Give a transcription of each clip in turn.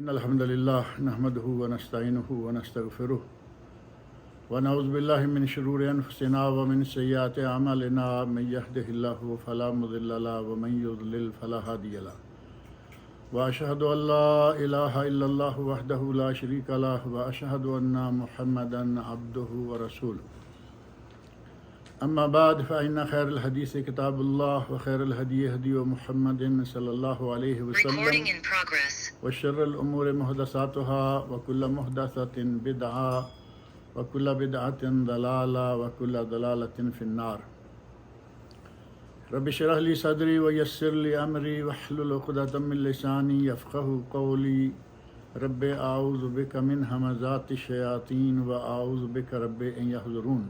إن الحمد لله نحمده ونستعينه ونستغفره ونعوذ بالله من شرور أنفسنا ومن سيئات أعمالنا من يهده الله فلا مضل له ومن يضلل فلا هادي له وأشهد أن لا إله إلا الله وحده لا شريك له وأشهد أن محمدا عبده ورسوله أما بعد فإن خير الحديث كتاب الله وخير الهدي هدي محمد صلى الله عليه وسلم وشر الأمور محدثاتها وكل محدثة بدعة وكل بدعة ضلالة وكل ضلالة في النار رب اشرح لي صدري ويسر لي أمري واحلل عقدة من لساني يفقهوا قولي رب أعوذ بك من همزات الشياطين وأعوذ بك رب أن يحضرون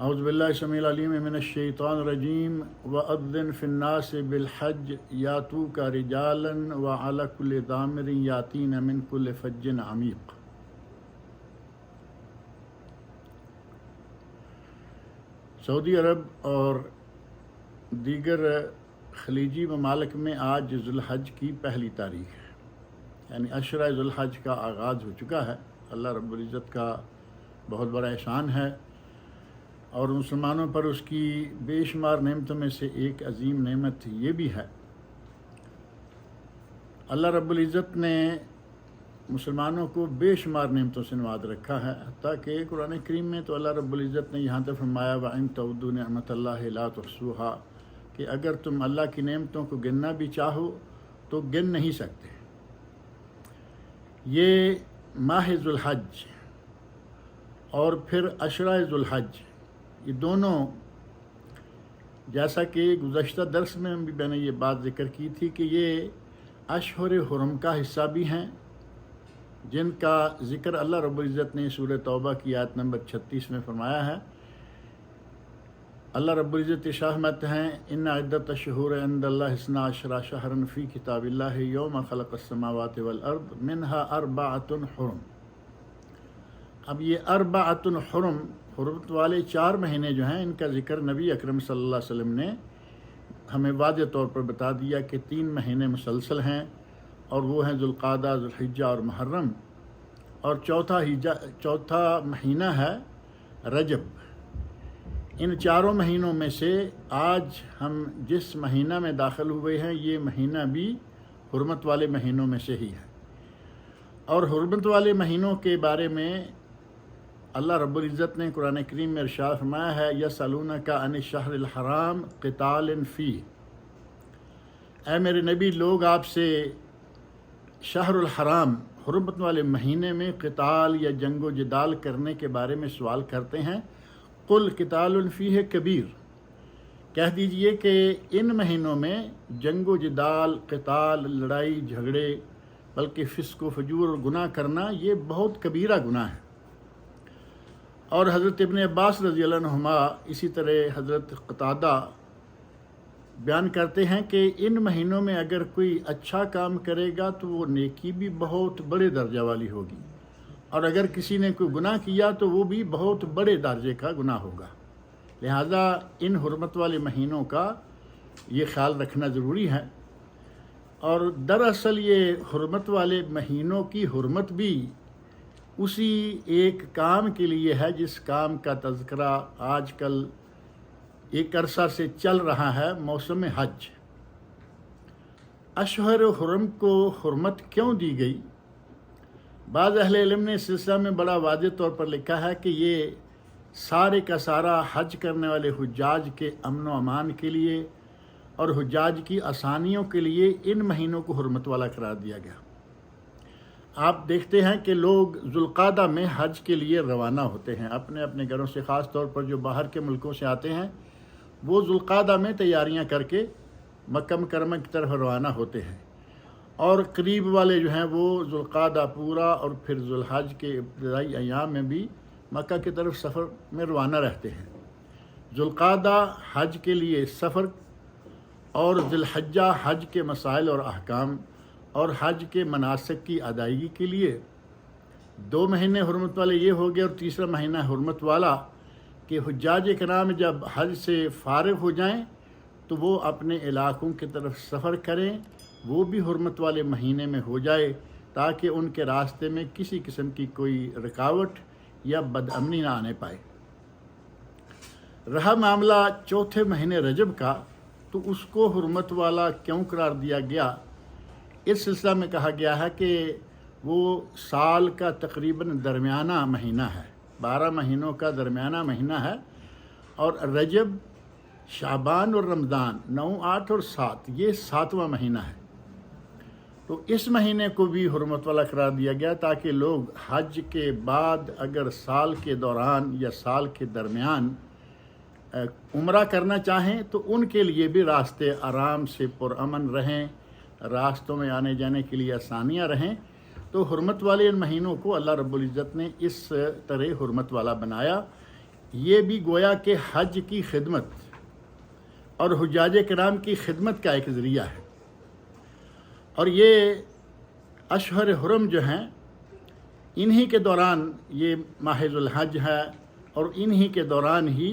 اعوذ باللہ السمیع العلیم من الشیطان الرجیم وأذن فی الناس بالحج یاتوک رجالا وعلی کل ضامر یاتین من کل فج عمیق۔ سعودی عرب اور دیگر خلیجی ممالک میں آج ذو الحج کی پہلی تاریخ ہے، یعنی عشرہ ذو الحج کا آغاز ہو چکا ہے۔ اللہ رب العزت کا بہت بڑا احسان ہے اور مسلمانوں پر اس کی بے شمار نعمتوں میں سے ایک عظیم نعمت یہ بھی ہے، اللہ رب العزت نے مسلمانوں کو بے شمار نعمتوں سے نواز رکھا ہے، حتیٰ کہ قرآن کریم میں تو اللہ رب العزت نے یہاں تک فرمایا وَإِن تَعُدُّوا نِعْمَتَ اللَّهِ لَا تُحْصُوهَا کہ اگر تم اللہ کی نعمتوں کو گننا بھی چاہو تو گن نہیں سکتے۔ یہ ماہ ذو الحج اور پھر عشرہ ذو الحج، یہ دونوں جیسا کہ گزشتہ درس میں بھی میں نے یہ بات ذکر کی تھی کہ یہ اشہر حرم کا حصہ بھی ہیں، جن کا ذکر اللہ رب العزت نے سورہ توبہ کی آیت نمبر 36 میں فرمایا ہے۔ اللہ رب العزت ارشاد فرماتے ہیں ان عدۃ الشہور عند اللہ 12 شہرا فی کتاب اللہ یوم خلق السماوات والارض منہا اربعۃ حرم۔ اب یہ اربعۃ حرم، حرمت والے 4 مہینے جو ہیں، ان کا ذکر نبی اکرم صلی اللہ علیہ وسلم نے ہمیں واضح طور پر بتا دیا کہ 3 مہینے مسلسل ہیں، اور وہ ہیں ذوالقعدہ، ذوالحجہ اور محرم، اور چوتھا مہینہ ہے رجب۔ ان 4 مہینوں میں سے آج ہم جس مہینہ میں داخل ہوئے ہیں یہ مہینہ بھی حرمت والے مہینوں میں سے ہی ہے، اور حرمت والے مہینوں کے بارے میں اللہ رب العزت نے قرآن کریم میں ارشاد فرمایا ہے یسألونک عن الشہر الحرام قتال فیہ، اے میرے نبی لوگ آپ سے شہر الحرام، حرمت والے مہینے میں قتال یا جنگ و جدال کرنے کے بارے میں سوال کرتے ہیں۔ قل قتال فیہ کبیر، کہہ دیجئے کہ ان مہینوں میں جنگ و جدال، قتال، لڑائی جھگڑے، بلکہ فسق و فجور اور گناہ کرنا یہ بہت کبیرہ گناہ ہے۔ اور حضرت ابن عباس رضی اللہ عنہما، اسی طرح حضرت قتادہ بیان کرتے ہیں کہ ان مہینوں میں اگر کوئی اچھا کام کرے گا تو وہ نیکی بھی بہت بڑے درجہ والی ہوگی، اور اگر کسی نے کوئی گناہ کیا تو وہ بھی بہت بڑے درجے کا گناہ ہوگا۔ لہذا ان حرمت والے مہینوں کا یہ خیال رکھنا ضروری ہے، اور دراصل یہ حرمت والے مہینوں کی حرمت بھی اسی ایک کام کے لیے ہے جس کام کا تذکرہ آج کل ایک عرصہ سے چل رہا ہے، موسم حج۔ اشہر حرم کو حرمت کیوں دی گئی؟ بعض اہل علم نے اس سلسلہ میں بڑا واضح طور پر لکھا ہے کہ یہ سارے کا سارا حج کرنے والے حجاج کے امن و امان کے لیے اور حجاج کی آسانیوں کے لیے ان مہینوں کو حرمت والا قرار دیا گیا۔ آپ دیکھتے ہیں کہ لوگ ذوالقعدہ میں حج کے لیے روانہ ہوتے ہیں اپنے اپنے گھروں سے، خاص طور پر جو باہر کے ملکوں سے آتے ہیں وہ ذوالقعدہ میں تیاریاں کر کے مکہ مکرمہ کی طرف روانہ ہوتے ہیں، اور قریب والے جو ہیں وہ ذوالقعدہ پورا اور پھر ذوالحج کے ابتدائی ایام میں بھی مکہ کی طرف سفر میں روانہ رہتے ہیں۔ ذوالقعدہ حج کے لیے سفر، اور ذوالحجہ حج کے مسائل اور احکام اور حج کے مناسک کی ادائیگی کے لیے 2 مہینے حرمت والے یہ ہو گئے، اور تیسرا مہینہ حرمت والا کہ حجاج کرام جب حج سے فارغ ہو جائیں تو وہ اپنے علاقوں کی طرف سفر کریں وہ بھی حرمت والے مہینے میں ہو جائے تاکہ ان کے راستے میں کسی قسم کی کوئی رکاوٹ یا بدامنی نہ آنے پائے۔ رہا معاملہ چوتھے مہینے رجب کا، تو اس کو حرمت والا کیوں قرار دیا گیا؟ اس سلسلہ میں کہا گیا ہے کہ وہ سال کا تقریباً درمیانہ مہینہ ہے، 12 مہینوں کا درمیانہ مہینہ ہے، اور رجب، شعبان اور رمضان 9، 8 اور 7 یہ 7واں مہینہ ہے۔ تو اس مہینے کو بھی حرمت والا قرار دیا گیا تاکہ لوگ حج کے بعد اگر سال کے دوران یا سال کے درمیان عمرہ کرنا چاہیں تو ان کے لیے بھی راستے آرام سے پرامن رہیں، راستوں میں آنے جانے کے لیے آسانیاں رہیں۔ تو حرمت والے ان مہینوں کو اللہ رب العزت نے اس طرح حرمت والا بنایا۔ یہ بھی گویا کہ حج کی خدمت اور حجاج کرام کی خدمت کا ایک ذریعہ ہے۔ اور یہ اشہر حرم جو ہیں، انہی کے دوران یہ ماہ ذوالحج ہے، اور انہی کے دوران ہی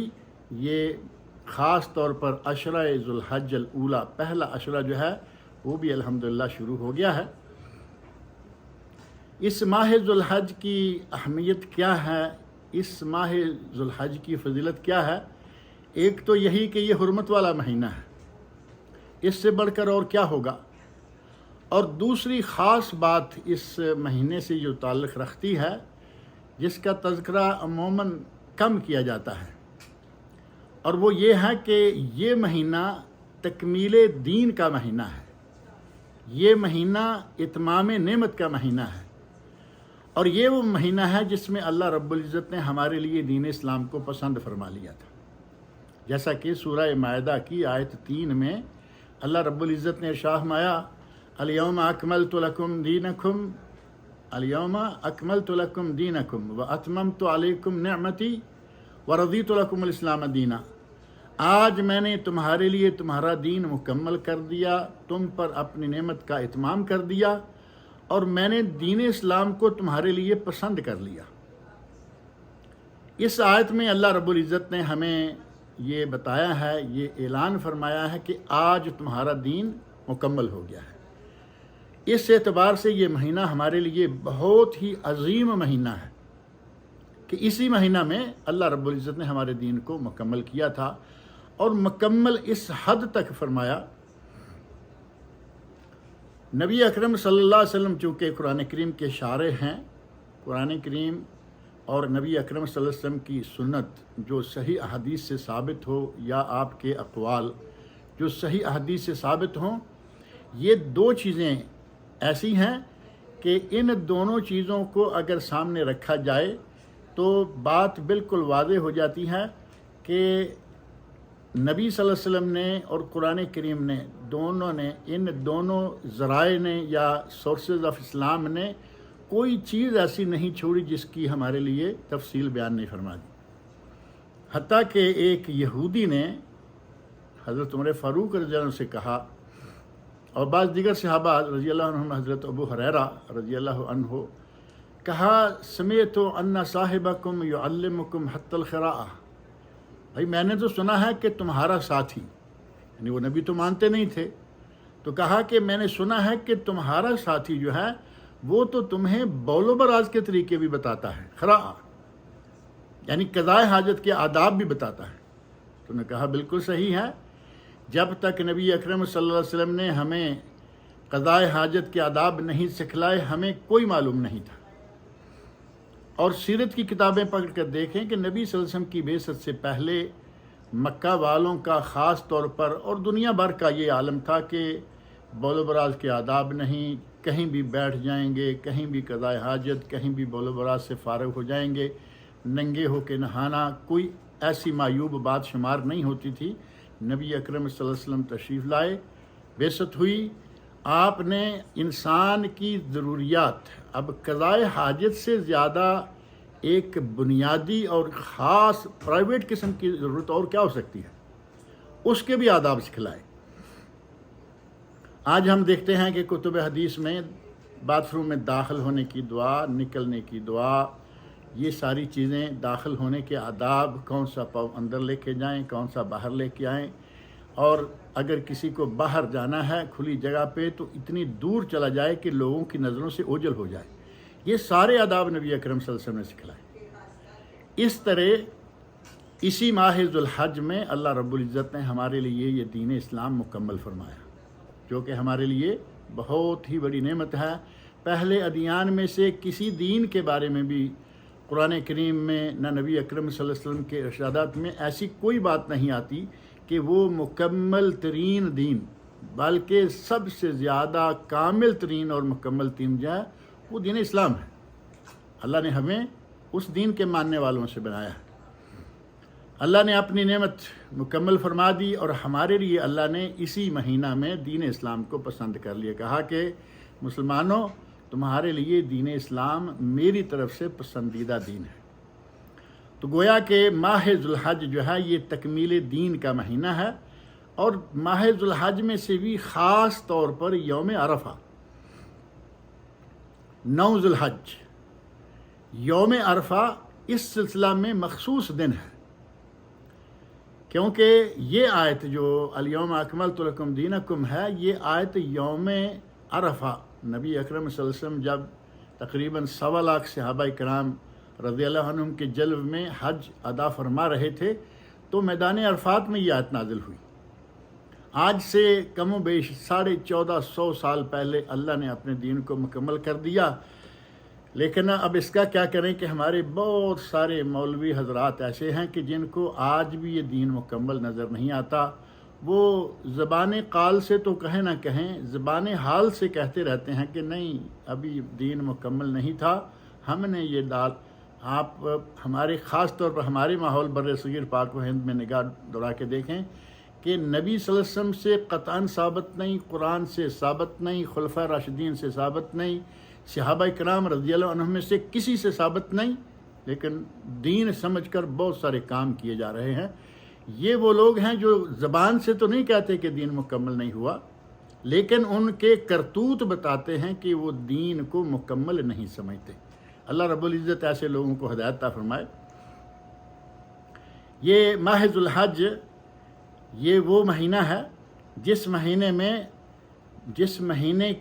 یہ خاص طور پر عشرہ ذوالحج الاولیٰ، پہلا عشرہ جو ہے وہ بھی الحمدللہ شروع ہو گیا ہے۔ اس ماہ ذوالحج کی اہمیت کیا ہے، اس ماہ ذوالحج کی فضیلت کیا ہے؟ ایک تو یہی کہ یہ حرمت والا مہینہ ہے، اس سے بڑھ کر اور کیا ہوگا؟ اور دوسری خاص بات اس مہینے سے جو تعلق رکھتی ہے، جس کا تذکرہ عموماً کم کیا جاتا ہے، اور وہ یہ ہے کہ یہ مہینہ تکمیل دین کا مہینہ ہے، یہ مہینہ اتمام نعمت کا مہینہ ہے، اور یہ وہ مہینہ ہے جس میں اللہ رب العزت نے ہمارے لیے دین اسلام کو پسند فرما لیا تھا۔ جیسا کہ سورہ مائدہ کی آیت 3 میں اللہ رب العزت نے ارشاد فرمایا، الیوم اکملت لکم دینکم، الیوم اکملت لکم دینکم واتممت علیکم نعمتی ورضیت لکم الاسلام دینا۔ آج میں نے تمہارے لیے تمہارا دین مکمل کر دیا، تم پر اپنی نعمت کا اتمام کر دیا، اور میں نے دین اسلام کو تمہارے لیے پسند کر لیا۔ اس آیت میں اللہ رب العزت نے ہمیں یہ بتایا ہے، یہ اعلان فرمایا ہے کہ آج تمہارا دین مکمل ہو گیا ہے۔ اس اعتبار سے یہ مہینہ ہمارے لیے بہت ہی عظیم مہینہ ہے کہ اسی مہینہ میں اللہ رب العزت نے ہمارے دین کو مکمل کیا تھا، اور مکمل اس حد تک فرمایا۔ نبی اکرم صلی اللہ علیہ وسلم چونکہ قرآن کریم کے شارح ہیں، قرآن کریم اور نبی اکرم صلی اللہ علیہ وسلم کی سنت جو صحیح احادیث سے ثابت ہو، یا آپ کے اقوال جو صحیح احادیث سے ثابت ہوں، یہ دو چیزیں ایسی ہیں کہ ان دونوں چیزوں کو اگر سامنے رکھا جائے تو بات بالکل واضح ہو جاتی ہے کہ نبی صلی اللہ علیہ وسلم نے اور قرآن کریم نے دونوں نے، ان دونوں ذرائع نے یا سورسز آف اسلام نے کوئی چیز ایسی نہیں چھوڑی جس کی ہمارے لیے تفصیل بیان نہیں فرما دی۔ حتیٰ کہ ایک یہودی نے حضرت عمر فاروق رضی اللہ عنہ سے کہا، اور بعض دیگر صحابہ رضی اللہ عنہم، حضرت ابو ہریرہ رضی اللہ عنہ کہا، سمعت ان صاحبکم یعلمکم حتی القراءہ، بھائی میں نے تو سنا ہے کہ تمہارا ساتھی، یعنی وہ نبی تو مانتے نہیں تھے، تو کہا کہ میں نے سنا ہے کہ تمہارا ساتھی جو ہے وہ تو تمہیں بول و براز کے طریقے بھی بتاتا ہے، قراءہ یعنی قضاء حاجت کے آداب بھی بتاتا ہے۔ تو نے کہا بالکل صحیح ہے، جب تک نبی اکرم صلی اللہ علیہ وسلم نے ہمیں قضاء حاجت کے آداب نہیں سکھلائے ہمیں کوئی معلوم نہیں تھا۔ اور سیرت کی کتابیں پڑھ کر دیکھیں کہ نبی صلی اللہ علیہ وسلم کی بعثت سے پہلے مکہ والوں کا خاص طور پر اور دنیا بھر کا یہ عالم تھا کہ بول و براز کے آداب نہیں، کہیں بھی بیٹھ جائیں گے، کہیں بھی قضاء حاجت، کہیں بھی بول و براز سے فارغ ہو جائیں گے، ننگے ہو کے نہانا کوئی ایسی معیوب بات شمار نہیں ہوتی تھی۔ نبی اکرم صلی اللہ علیہ وسلم تشریف لائے، بعثت ہوئی، آپ نے انسان کی ضروریات، اب قضاء حاجت سے زیادہ ایک بنیادی اور خاص پرائیویٹ قسم کی ضرورت اور کیا ہو سکتی ہے، اس کے بھی آداب سکھلائے۔ آج ہم دیکھتے ہیں کہ کتب حدیث میں باتھ روم میں داخل ہونے کی دعا، نکلنے کی دعا، یہ ساری چیزیں، داخل ہونے کے آداب، کون سا پاؤں اندر لے کے جائیں، کون سا باہر لے کے آئیں، اور اگر کسی کو باہر جانا ہے کھلی جگہ پہ تو اتنی دور چلا جائے کہ لوگوں کی نظروں سے اوجھل ہو جائے۔ یہ سارے آداب نبی اکرم صلی اللہ علیہ وسلم نے سکھلائے۔ اس طرح اسی ماہ ذوالحج میں اللہ رب العزت نے ہمارے لیے یہ دین اسلام مکمل فرمایا، جو کہ ہمارے لیے بہت ہی بڑی نعمت ہے۔ پہلے ادیان میں سے کسی دین کے بارے میں بھی قرآن کریم میں نہ نبی اکرم صلی اللہ علیہ وسلم کے ارشادات میں ایسی کوئی بات نہیں آتی کہ وہ مکمل ترین دین، بلکہ سب سے زیادہ کامل ترین اور مکمل دین جو ہے وہ دین اسلام ہے۔ اللہ نے ہمیں اس دین کے ماننے والوں سے بنایا ہے۔ اللہ نے اپنی نعمت مکمل فرما دی اور ہمارے لیے اللہ نے اسی مہینہ میں دین اسلام کو پسند کر لیا، کہا کہ مسلمانوں تمہارے لیے دین اسلام میری طرف سے پسندیدہ دین ہے۔ تو گویا کہ ماہ ذوالحج جو ہے یہ تکمیل دین کا مہینہ ہے، اور ماہ ذوالحج میں سے بھی خاص طور پر یوم عرفہ 9 ذوالحج یوم عرفہ اس سلسلہ میں مخصوص دن ہے، کیونکہ یہ آیت جو الیوم اکملت لکم دینکم ہے، یہ آیت یوم عرفہ نبی اکرم صلی اللہ علیہ وسلم جب تقریباً 1.25 لاکھ صحابہ کرام رضی اللہ عنہم کے جلو میں حج ادا فرما رہے تھے تو میدان عرفات میں یہ آیت نازل ہوئی۔ آج سے کم و بیش 1450 سال پہلے اللہ نے اپنے دین کو مکمل کر دیا، لیکن اب اس کا کیا کریں کہ ہمارے بہت سارے مولوی حضرات ایسے ہیں کہ جن کو آج بھی یہ دین مکمل نظر نہیں آتا۔ وہ زبان قال سے تو کہیں نہ کہیں، زبان حال سے کہتے رہتے ہیں کہ نہیں ابھی دین مکمل نہیں تھا، ہم نے یہ ڈال۔ آپ ہمارے خاص طور پر ہمارے ماحول بر صغیر پاک و ہند میں نگاہ دوڑا کے دیکھیں کہ نبی صلی اللہ علیہ وسلم سے قطعاً ثابت نہیں، قرآن سے ثابت نہیں، خلفۂ راشدین سے ثابت نہیں، صحابہ کرام رضی اللہ عنہم میں سے کسی سے ثابت نہیں، لیکن دین سمجھ کر بہت سارے کام کیے جا رہے ہیں۔ یہ وہ لوگ ہیں جو زبان سے تو نہیں کہتے کہ دین مکمل نہیں ہوا، لیکن ان کے کرتوت بتاتے ہیں کہ وہ دین کو مکمل نہیں سمجھتے۔ اللہ رب العزت ایسے لوگوں کو ہدایت عطا فرمائے۔ یہ ماہ ذوالحج یہ وہ مہینہ ہے جس مہینے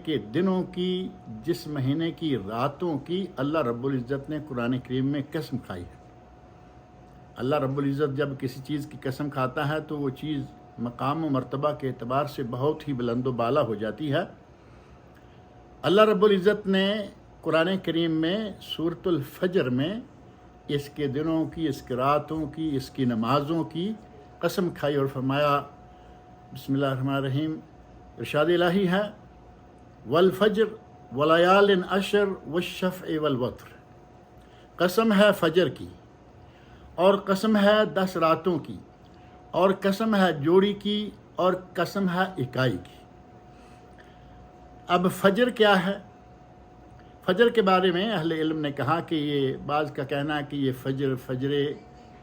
کے دنوں کی، جس مہینے کی راتوں کی اللہ رب العزت نے قرآن کریم میں قسم کھائی ہے۔ اللہ رب العزت جب کسی چیز کی قسم کھاتا ہے تو وہ چیز مقام و مرتبہ کے اعتبار سے بہت ہی بلند و بالا ہو جاتی ہے۔ اللہ رب العزت نے قرآن کریم میں سورۃ الفجر میں اس کے دنوں کی، اس کے راتوں کی، اس کی نمازوں کی قسم کھائی اور فرمایا، بسم اللہ الرحمن الرحیم، ارشاد الہی ہے، والفجر ولیال عشر والشفع والوتر، قسم ہے فجر کی، اور قسم ہے 10 راتوں کی، اور قسم ہے جوڑی کی، اور قسم ہے اکائی کی۔ اب فجر کیا ہے؟ فجر کے بارے میں اہل علم نے کہا کہ یہ بعض کا کہنا ہے کہ یہ فجر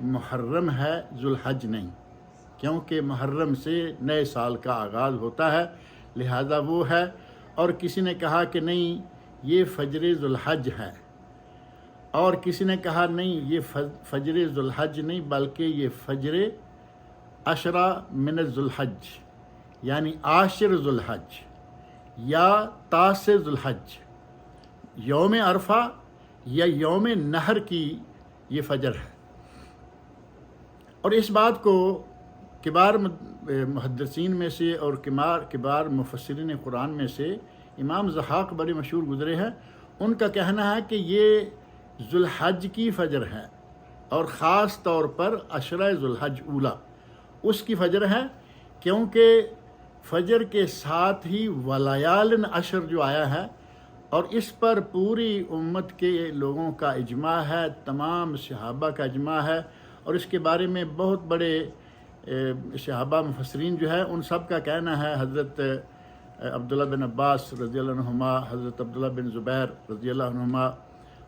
محرم ہے، ذوالحج نہیں، کیونکہ محرم سے نئے سال کا آغاز ہوتا ہے، لہذا وہ ہے۔ اور کسی نے کہا کہ نہیں یہ فجر ذوالحج ہے، اور کسی نے کہا نہیں یہ فجر ذوالحج نہیں بلکہ یہ فجر عشرہ من ذوالحج، یعنی عاشر ذوالحج یا تاسع ذوالحج، یوم عرفہ یا یوم نحر کی یہ فجر ہے۔ اور اس بات کو کبار محدثین میں سے اور کبار مفسرین قرآن میں سے امام ضحاک بڑے مشہور گزرے ہیں، ان کا کہنا ہے کہ یہ ذوالحج کی فجر ہے، اور خاص طور پر عشرہ ذوالحج اولا اس کی فجر ہے، کیونکہ فجر کے ساتھ ہی ولیال عشر جو آیا ہے، اور اس پر پوری امت کے لوگوں کا اجماع ہے، تمام صحابہ کا اجماع ہے، اور اس کے بارے میں بہت بڑے صحابہ مفسرین جو ہے ان سب کا کہنا ہے، حضرت عبداللہ بن عباس رضی اللہ عنہما، حضرت عبداللہ بن زبیر رضی اللہ عنہما،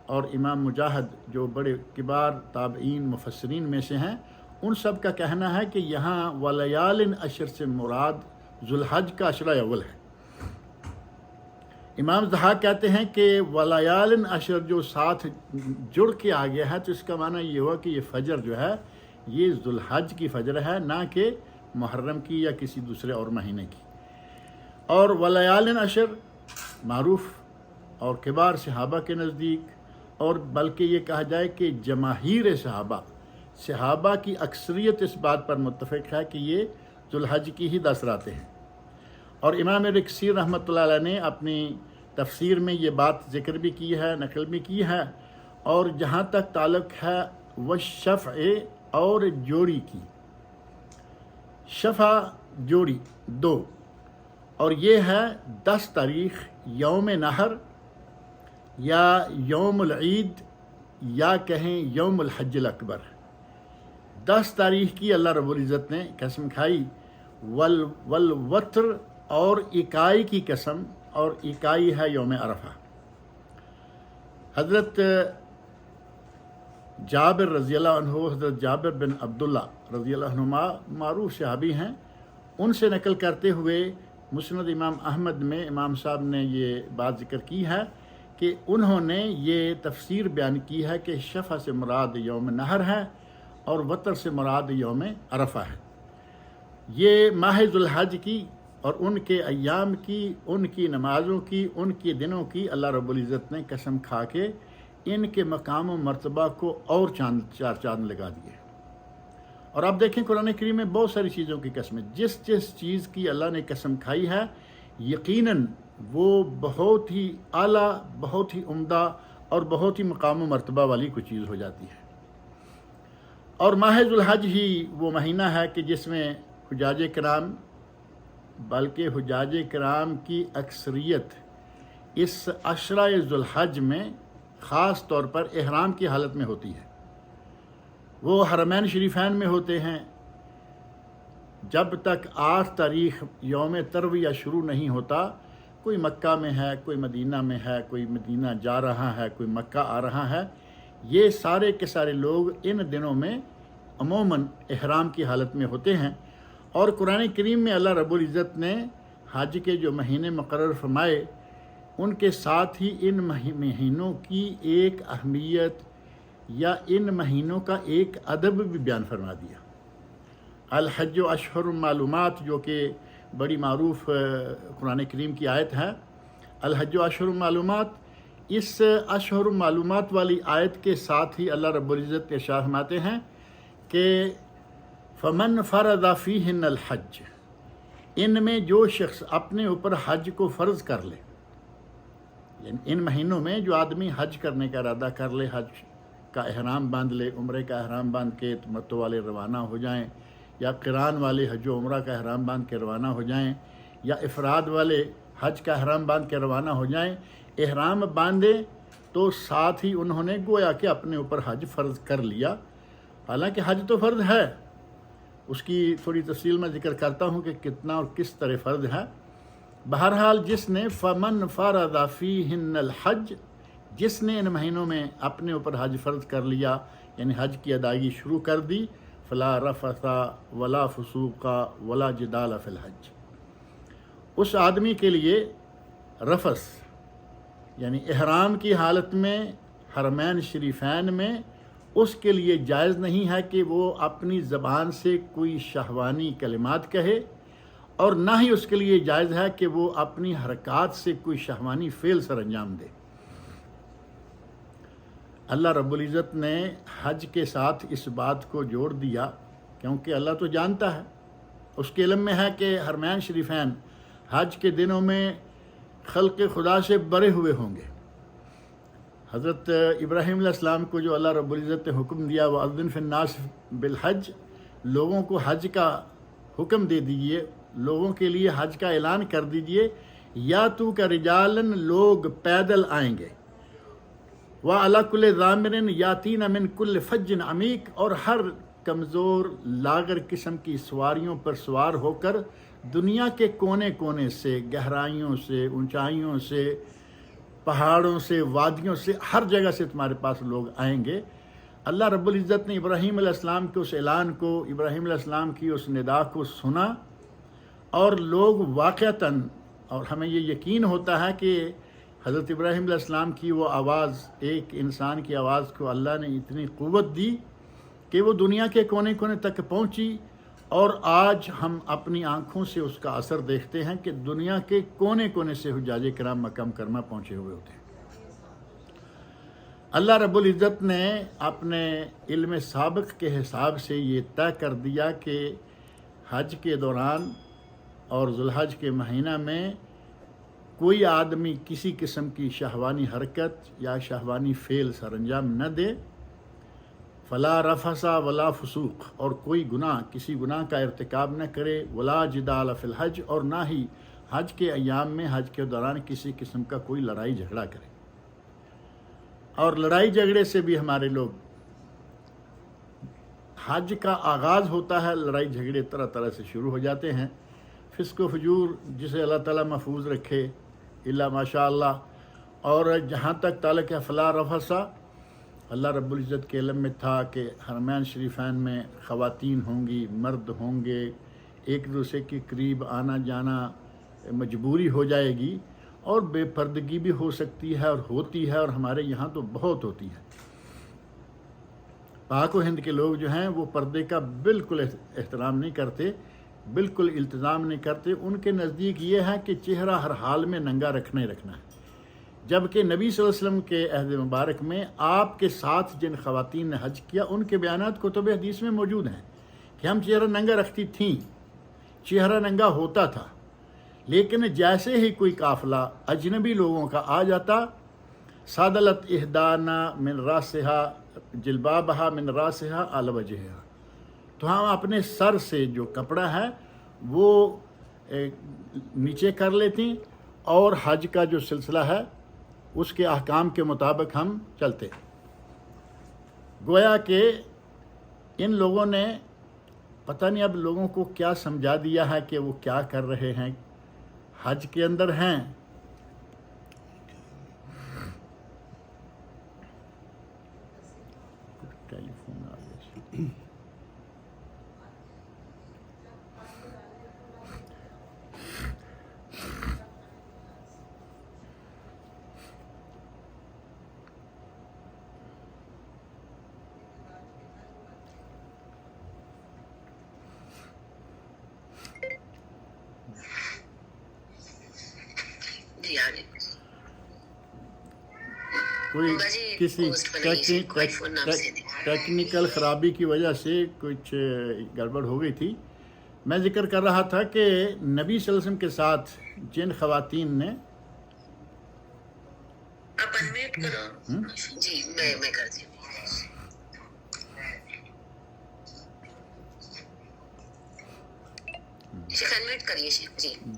اور امام مجاہد جو بڑے کبار تابعین مفسرین میں سے ہیں، ان سب کا کہنا ہے کہ یہاں ولیال عشر سے مراد ذوالحج کا عشرہ اول ہے۔ امام ضحاک کہتے ہیں کہ ولیال عشر جو ساتھ جڑ کے آ گیا ہے تو اس کا معنی یہ ہوا کہ یہ فجر جو ہے یہ ذوالحج کی فجر ہے، نہ کہ محرم کی یا کسی دوسرے اور مہینے کی۔ اور ولیال عشر معروف اور کبار صحابہ کے نزدیک، اور بلکہ یہ کہا جائے کہ جماہیر صحابہ کی اکثریت اس بات پر متفق ہے کہ یہ ذوالحج کی ہی 10 راتیں ہیں۔ اور امام رکسی رحمۃ اللہ علیہ نے اپنی تفسیر میں یہ بات ذکر بھی کی ہے، نقل بھی کی ہے۔ اور جہاں تک تعلق ہے والشفع اور جوڑی کی، شفع جوڑی 2، اور یہ ہے 10 تاریخ یوم نحر یا یوم العید یا کہیں یوم الحج الاکبر۔ 10 تاریخ کی اللہ رب العزت نے قسم کھائی، والوتر اور اکائی کی قسم، اور اکائی ہے یوم عرفہ۔ حضرت جابر رضی اللہ عنہ، حضرت جابر بن عبداللہ رضی اللہ عنہما معروف صحابی ہیں، ان سے نقل کرتے ہوئے مسند امام احمد میں امام صاحب نے یہ بات ذکر کی ہے کہ انہوں نے یہ تفسیر بیان کی ہے کہ شفع سے مراد یوم نحر ہے اور وتر سے مراد یوم عرفہ ہے۔ یہ ماہ ذوالحج کی اور ان کے ایام کی، ان کی نمازوں کی، ان کے دنوں کی اللہ رب العزت نے قسم کھا کے ان کے مقام و مرتبہ کو اور چار چاند لگا دیے۔ اور آپ دیکھیں قرآن کریم میں بہت ساری چیزوں کی قسمیں، جس چیز کی اللہ نے قسم کھائی ہے یقیناً وہ بہت ہی اعلیٰ، بہت ہی عمدہ اور بہت ہی مقام و مرتبہ والی کوئی چیز ہو جاتی ہے۔ اور ماہ ذوالحج ہی وہ مہینہ ہے کہ جس میں حجاج کرام، بلکہ حجاج کرام کی اکثریت اس عشرہ ذوالحج میں خاص طور پر احرام کی حالت میں ہوتی ہے۔ وہ حرمین شریفین میں ہوتے ہیں۔ جب تک 8 تاریخ یوم ترویہ شروع نہیں ہوتا، کوئی مکہ میں ہے، کوئی مدینہ میں ہے، کوئی مدینہ جا رہا ہے، کوئی مکہ آ رہا ہے، یہ سارے کے سارے لوگ ان دنوں میں عموماً احرام کی حالت میں ہوتے ہیں۔ اور قرآن کریم میں اللہ رب العزت نے حج کے جو مہینے مقرر فرمائے، ان کے ساتھ ہی ان مہینوں کی ایک اہمیت یا ان مہینوں کا ایک ادب بھی بیان فرما دیا۔ الحج و اشہر معلومات، جو کہ بڑی معروف قرآن کریم کی آیت ہے، الحج و اشہر معلومات، اس اشہر معلومات والی آیت کے ساتھ ہی اللہ رب العزت ارشاد فرماتے ہیں کہ فمن فرض فیہن الحج، ان میں جو شخص اپنے اوپر حج کو فرض کر لے، یعنی ان مہینوں میں جو آدمی حج کرنے کا ارادہ کر لے، حج کا احرام باندھ لے، عمرے کا احرام باندھ کے تمتع والے روانہ ہو جائیں، یا قران والے حج و عمرہ کا احرام باندھ کے روانہ ہو جائیں، یا افراد والے حج کا احرام باندھ کے روانہ ہو جائیں، احرام باندھیں تو ساتھ ہی انہوں نے گویا کہ اپنے اوپر حج فرض کر لیا۔ حالانکہ حج تو فرض ہے، اس کی تھوڑی تفصیل میں ذکر کرتا ہوں کہ کتنا اور کس طرح فرض ہے۔ بہرحال جس نے فمن فرض فیہن الحج، جس نے ان مہینوں میں اپنے اوپر حج فرض کر لیا، یعنی حج کی ادائیگی شروع کر دی، فلا رفث ولا فسوق ولا جدال فی الحج، اس آدمی کے لیے رفث یعنی احرام کی حالت میں حرمین شریفین میں اس کے لیے جائز نہیں ہے کہ وہ اپنی زبان سے کوئی شہوانی کلمات کہے، اور نہ ہی اس کے لیے جائز ہے کہ وہ اپنی حرکات سے کوئی شہوانی فعل سر انجام دے۔ اللہ رب العزت نے حج کے ساتھ اس بات کو جوڑ دیا، کیونکہ اللہ تو جانتا ہے، اس کے علم میں ہے کہ حرمین شریفین حج کے دنوں میں خلق خدا سے بڑے ہوئے ہوں گے۔ حضرت ابراہیم علیہ السلام کو جو اللہ رب العزت نے حکم دیا، وَأَذِّن فِي النَّاسِ بِالْحَجِّ، لوگوں کو حج کا حکم دے دیجئے، لوگوں کے لیے حج کا اعلان کر دیجئے، یا تو کا رجالن، لوگ پیدل آئیں گے، وَعَلَى كُلِّ ضَامِرٍ يَأْتِينَ مِنْ كُلِّ فَجٍّ عَمِيقٍ، اور ہر کمزور لاغر قسم کی سواریوں پر سوار ہو کر دنیا کے کونے کونے سے، گہرائیوں سے، اونچائیوں سے، پہاڑوں سے، وادیوں سے، ہر جگہ سے تمہارے پاس لوگ آئیں گے۔ اللہ رب العزت نے ابراہیم علیہ السلام کے اس اعلان کو، ابراہیم علیہ السلام کی اس ندا کو سنا، اور لوگ واقعتاً، اور ہمیں یہ یقین ہوتا ہے کہ حضرت ابراہیم علیہ السلام کی وہ آواز، ایک انسان کی آواز کو اللہ نے اتنی قوت دی کہ وہ دنیا کے کونے کونے تک پہنچی، اور آج ہم اپنی آنکھوں سے اس کا اثر دیکھتے ہیں کہ دنیا کے کونے کونے سے حجاج کرام مکہ مکرمہ پہنچے ہوئے ہوتے ہیں۔ اللہ رب العزت نے اپنے علم سابق کے حساب سے یہ طے کر دیا کہ حج کے دوران اور ذوالحج کے مہینہ میں کوئی آدمی کسی قسم کی شہوانی حرکت یا شہوانی فعل سر انجام نہ دے، فلا رفث ولا فسوق، اور کوئی گناہ، کسی گناہ کا ارتکاب نہ کرے، ولا جدال فی الحج، اور نہ ہی حج کے ایام میں، حج کے دوران کسی قسم کا کوئی لڑائی جھگڑا کرے۔ اور لڑائی جھگڑے سے بھی ہمارے لوگ، حج کا آغاز ہوتا ہے، لڑائی جھگڑے طرح طرح سے شروع ہو جاتے ہیں، فسق و فجور جسے اللہ تعالیٰ محفوظ رکھے الا ماشاء اللہ۔ اور جہاں تک تعلق ہے فلا رفث، اللہ رب العزت کے علم میں تھا کہ حرمین شریفین میں خواتین ہوں گی، مرد ہوں گے، ایک دوسرے کے قریب آنا جانا مجبوری ہو جائے گی، اور بے پردگی بھی ہو سکتی ہے اور ہوتی ہے، اور ہمارے یہاں تو بہت ہوتی ہے۔ پاک و ہند کے لوگ جو ہیں وہ پردے کا بالکل احترام نہیں کرتے، بالکل التزام نہیں کرتے۔ ان کے نزدیک یہ ہے کہ چہرہ ہر حال میں ننگا رکھنا ہی رکھنا ہے، جبکہ نبی صلی اللہ علیہ وسلم کے عہد مبارک میں آپ کے ساتھ جن خواتین نے حج کیا ان کے بیانات کتب حدیث میں موجود ہیں کہ ہم چہرہ ننگا رکھتی تھیں، چہرہ ننگا ہوتا تھا، لیکن جیسے ہی کوئی قافلہ اجنبی لوگوں کا آ جاتا، صادلت احدانا من راسہا جلبابہا من راسہا علی وجہہا، تو ہم اپنے سر سے جو کپڑا ہے وہ نیچے کر لیتی، اور حج کا جو سلسلہ ہے اس کے احکام کے مطابق ہم چلتے۔ گویا کہ ان لوگوں نے پتہ نہیں اب لوگوں کو کیا سمجھا دیا ہے کہ وہ کیا کر رہے ہیں، حج کے اندر ہیں۔ ٹیلی فون آ گیا۔ کوئی کسی ٹیکنیکل خرابی کی وجہ سے کچھ گڑبڑ ہو گئی تھی۔ میں ذکر کر رہا تھا کہ نبی صلی اللہ علیہ وسلم کے ساتھ جن خواتین نے جی میں کرتی ہوں،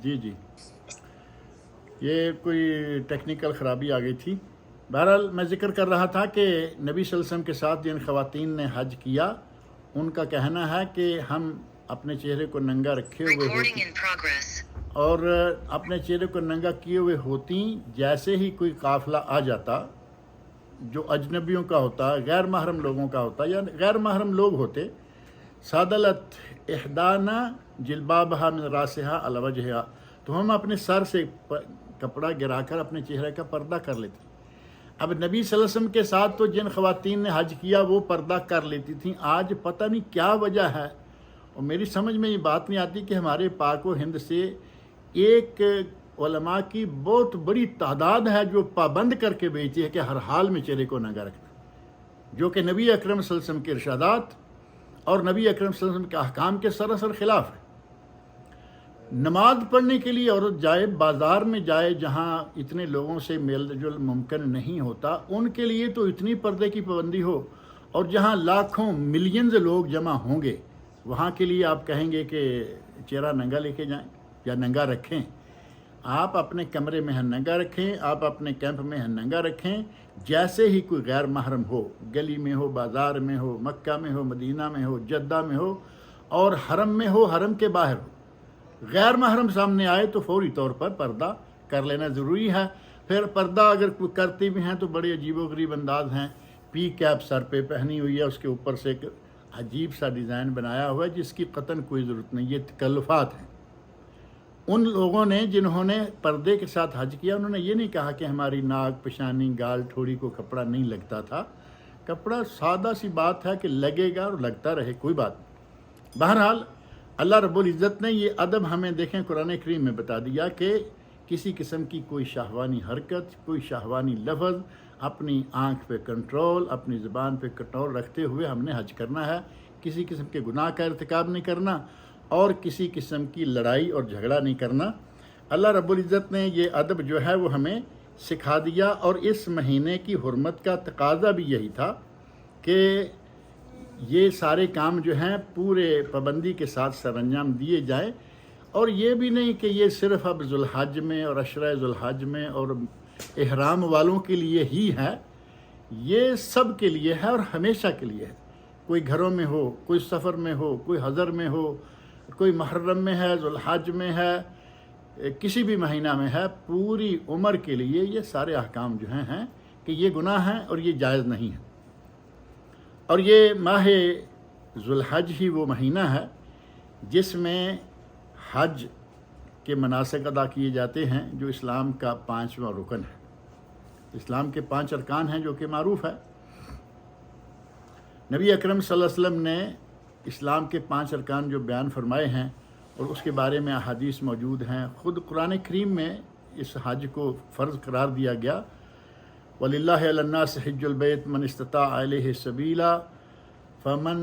جی یہ کوئی ٹیکنیکل خرابی آ گئی تھی۔ بہرحال میں ذکر کر رہا تھا کہ نبی صلی اللہ علیہ وسلم کے ساتھ جن خواتین نے حج کیا ان کا کہنا ہے کہ ہم اپنے چہرے کو ننگا رکھے ہوئے ہوتی اور اپنے چہرے کو ننگا کیے ہوئے ہوتی، جیسے ہی کوئی قافلہ آ جاتا جو اجنبیوں کا ہوتا، غیر محرم لوگوں کا ہوتا یا غیر محرم لوگ ہوتے، صادلت احدانا جلبابہا من راسہا علی وجہہا، تو ہم اپنے سر سے کپڑا گرا کر اپنے چہرے کا پردہ کر لیتے۔ اب نبی صلی اللہ علیہ وسلم کے ساتھ تو جن خواتین نے حج کیا وہ پردہ کر لیتی تھیں، آج پتہ نہیں کیا وجہ ہے، اور میری سمجھ میں یہ بات نہیں آتی کہ ہمارے پاک و ہند سے ایک علماء کی بہت بڑی تعداد ہے جو پابند کر کے بیچتی ہے کہ ہر حال میں چہرے کو ننگا رکھنا، جو کہ نبی اکرم صلی اللہ علیہ وسلم کے ارشادات اور نبی اکرم صلی اللہ علیہ وسلم کے احکام کے سراسر خلاف ہے۔ نماز پڑھنے کے لیے عورت جائے، بازار میں جائے جہاں اتنے لوگوں سے میل جل ممکن نہیں ہوتا، ان کے لیے تو اتنی پردے کی پابندی ہو، اور جہاں لاکھوں ملینز لوگ جمع ہوں گے وہاں کے لیے آپ کہیں گے کہ چہرہ ننگا لے کے جائیں یا ننگا رکھیں۔ آپ اپنے کمرے میں ننگا رکھیں، آپ اپنے کیمپ میں ننگا رکھیں، جیسے ہی کوئی غیر محرم ہو، گلی میں ہو، بازار میں ہو، مکہ میں ہو، مدینہ میں ہو، جدہ میں ہو، اور حرم میں ہو، حرم کے باہر ہو، غیر محرم سامنے آئے تو فوری طور پر پردہ کر لینا ضروری ہے۔ پھر پردہ اگر کرتے بھی ہیں تو بڑے عجیب و غریب انداز ہیں، پی کیپ سر پہ پہنی ہوئی ہے، اس کے اوپر سے ایک عجیب سا ڈیزائن بنایا ہوا ہے جس کی قطعاً کوئی ضرورت نہیں، یہ تکلفات ہیں۔ ان لوگوں نے جنہوں نے پردے کے ساتھ حج کیا انہوں نے یہ نہیں کہا کہ ہماری ناک، پیشانی، گال، ٹھوڑی کو کپڑا نہیں لگتا تھا، کپڑا سادہ سی بات ہے کہ لگے گا اور لگتا رہے، کوئی بات نہیں۔ بہرحال اللہ رب العزت نے یہ ادب ہمیں دیکھیں قرآن کریم میں بتا دیا کہ کسی قسم کی کوئی شہوانی حرکت، کوئی شہوانی لفظ، اپنی آنکھ پہ کنٹرول، اپنی زبان پہ کنٹرول رکھتے ہوئے ہم نے حج کرنا ہے۔ کسی قسم کے گناہ کا ارتکاب نہیں کرنا اور کسی قسم کی لڑائی اور جھگڑا نہیں کرنا۔ اللہ رب العزت نے یہ ادب جو ہے وہ ہمیں سکھا دیا، اور اس مہینے کی حرمت کا تقاضا بھی یہی تھا کہ یہ سارے کام جو ہیں پورے پابندی کے ساتھ سر انجام دیے جائیں، اور یہ بھی نہیں کہ یہ صرف اب ذوالحج میں اور عشرہ ذوالحج میں اور احرام والوں کے لیے ہی ہے، یہ سب کے لیے ہے اور ہمیشہ کے لیے ہے۔ کوئی گھروں میں ہو، کوئی سفر میں ہو، کوئی حضر میں ہو، کوئی محرم میں ہے، ذوالحج میں ہے، کسی بھی مہینہ میں ہے، پوری عمر کے لیے یہ سارے احکام جو ہیں کہ یہ گناہ ہیں اور یہ جائز نہیں ہے۔ اور یہ ماہ ذوالحج ہی وہ مہینہ ہے جس میں حج کے مناسک ادا کیے جاتے ہیں، جو اسلام کا 5واں رکن ہے۔ اسلام کے 5 ارکان ہیں جو کہ معروف ہے۔ نبی اکرم صلی اللہ علیہ وسلم نے اسلام کے 5 ارکان جو بیان فرمائے ہیں اور اس کے بارے میں احادیث موجود ہیں، خود قرآن کریم میں اس حج کو فرض قرار دیا گیا۔ وَلِلَّهِ عَلَى النَّاسِ حِجُّ الْبَيْتِ مَنِ اسْتَطَاعَ إِلَيْهِ سَبِيلًا فَمَنْ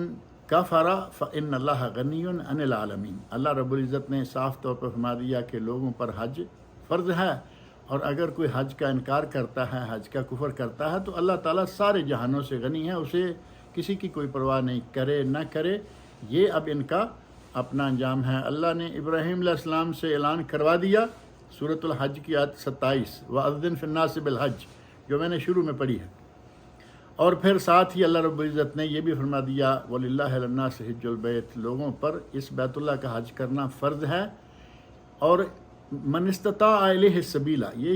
كَفَرَ فَإِنَّ اللَّهَ غَنِيٌّ عَنِ الْعَالَمِينَ۔ اللہ رب العزت نے صاف طور پر فرما دیا کہ لوگوں پر حج فرض ہے، اور اگر کوئی حج کا انکار کرتا ہے، حج کا کفر کرتا ہے، تو اللہ تعالیٰ سارے جہانوں سے غنی ہے، اسے کسی کی کوئی پرواہ نہیں، کرے نہ کرے، یہ اب ان کا اپنا انجام ہے۔ اللہ نے ابراہیم علیہ السلام سے اعلان کروا دیا، سورۃ الحج کی آیت 27، وَأَذِّنْ فِي النَّاسِ بِالْحَجِّ، جو میں نے شروع میں پڑھی ہے۔ اور پھر ساتھ ہی اللہ رب العزت نے یہ بھی فرما دیا، وَلِلَّهِ عَلَى النَّاسِ حِجُّ الْبَيْتِ، لوگوں پر اس بیت اللہ کا حج کرنا فرض ہے، اور من استطاع الیہ السبیلا، یہ